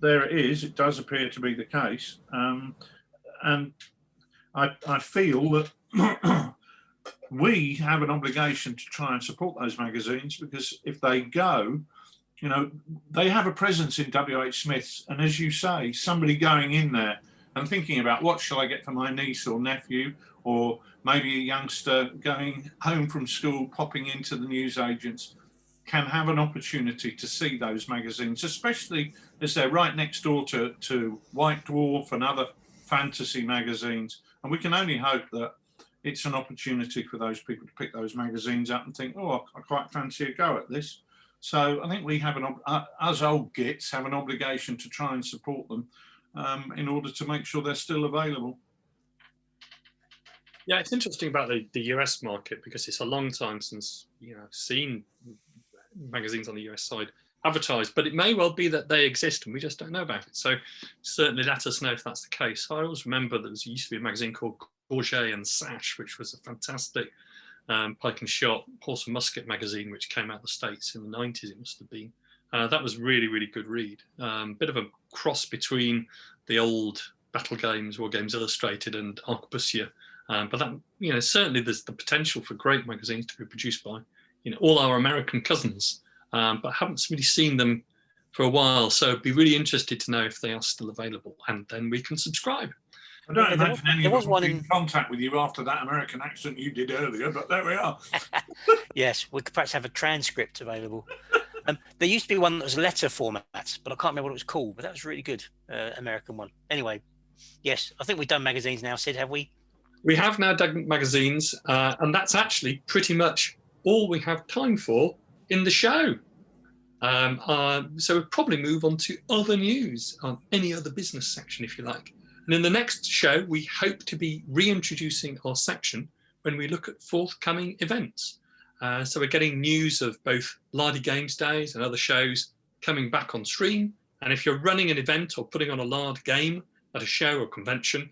there it is. It does appear to be the case, and I feel that we have an obligation to try and support those magazines, because if they go, they have a presence in WH Smith's, and as you say, somebody going in there and thinking about what shall I get for my niece or nephew, or maybe a youngster going home from school, popping into the newsagents, can have an opportunity to see those magazines, especially as they're right next door to White Dwarf and other fantasy magazines. And we can only hope that it's an opportunity for those people to pick those magazines up and think, oh, I quite fancy a go at this. So I think we have us old gits have an obligation to try and support them in order to make sure they're still available. Yeah, it's interesting about the US market, because it's a long time since I've seen magazines on the US side advertised, but it may well be that they exist and we just don't know about it. So certainly let us know if that's the case. I always remember there used to be a magazine called Courget and Sash, which was a fantastic pike and shot horse and musket magazine, which came out of the States in the 90s, it must have been. That was really, really good read. Bit of a cross between the old Battle Games, War Games Illustrated and Arquebusier. But that, certainly there's the potential for great magazines to be produced by, all our American cousins, but I haven't really seen them for a while. So I'd be really interested to know if they are still available, and then we can subscribe. I don't imagine any of them will be in contact with you after that American accent you did earlier, but there we are. Yes, we could perhaps have a transcript available. There used to be one that was letter format, but I can't remember what it was called, but that was really good, American one. Anyway, yes, I think we've done magazines now, Sid, have we? We have now done magazines, and that's actually pretty much all we have time for in the show. So we'll probably move on to other news, on any other business section, if you like. And in the next show, we hope to be reintroducing our section when we look at forthcoming events. So we're getting news of both Lardy Games Days and other shows coming back on stream. And if you're running an event or putting on a Lard game at a show or convention,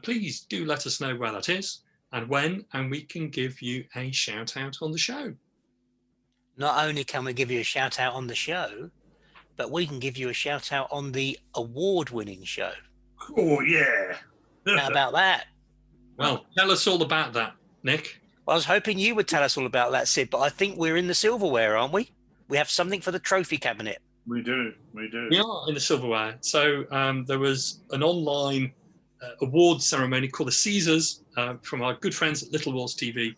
please do let us know where that is and when, and we can give you a shout out on the show. Not only can we give you a shout out on the show, but we can give you a shout out on the award-winning show. Oh, yeah. How about that? Well, tell us all about that, Nick. I was hoping you would tell us all about that, Sid, but I think we're in the silverware, aren't we? We have something for the trophy cabinet. We do. We are in the silverware. So there was an online award ceremony called the Caesars from our good friends at Little Wars TV.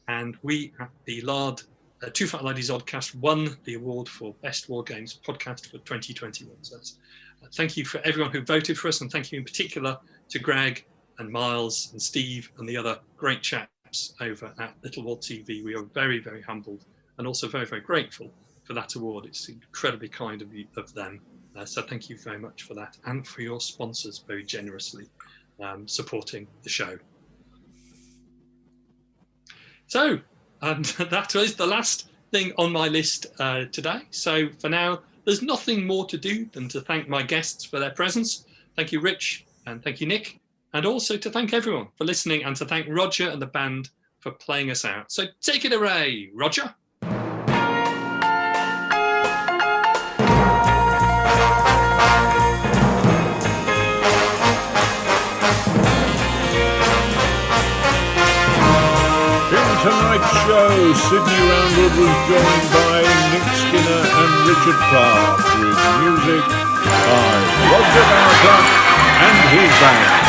And we at the TooFatLardies Oddcast won the award for Best War Games Podcast for 2021. So thank you for everyone who voted for us, and thank you in particular to Greg and Miles and Steve and the other great chaps over at Little War TV. We are very, very humbled and also very, very grateful for that award. It's incredibly kind of them. So thank you very much for that, and for your sponsors very generously supporting the show. So that was the last thing on my list today. So for now, there's nothing more to do than to thank my guests for their presence. Thank you, Rich, and thank you, Nick. and also to thank everyone for listening, and to thank Roger and the band for playing us out. So take it away, Roger. In tonight's show, Sydney Roundwood was joined by Nick Skinner and Richard Clark, with music by Roger Barker and his band.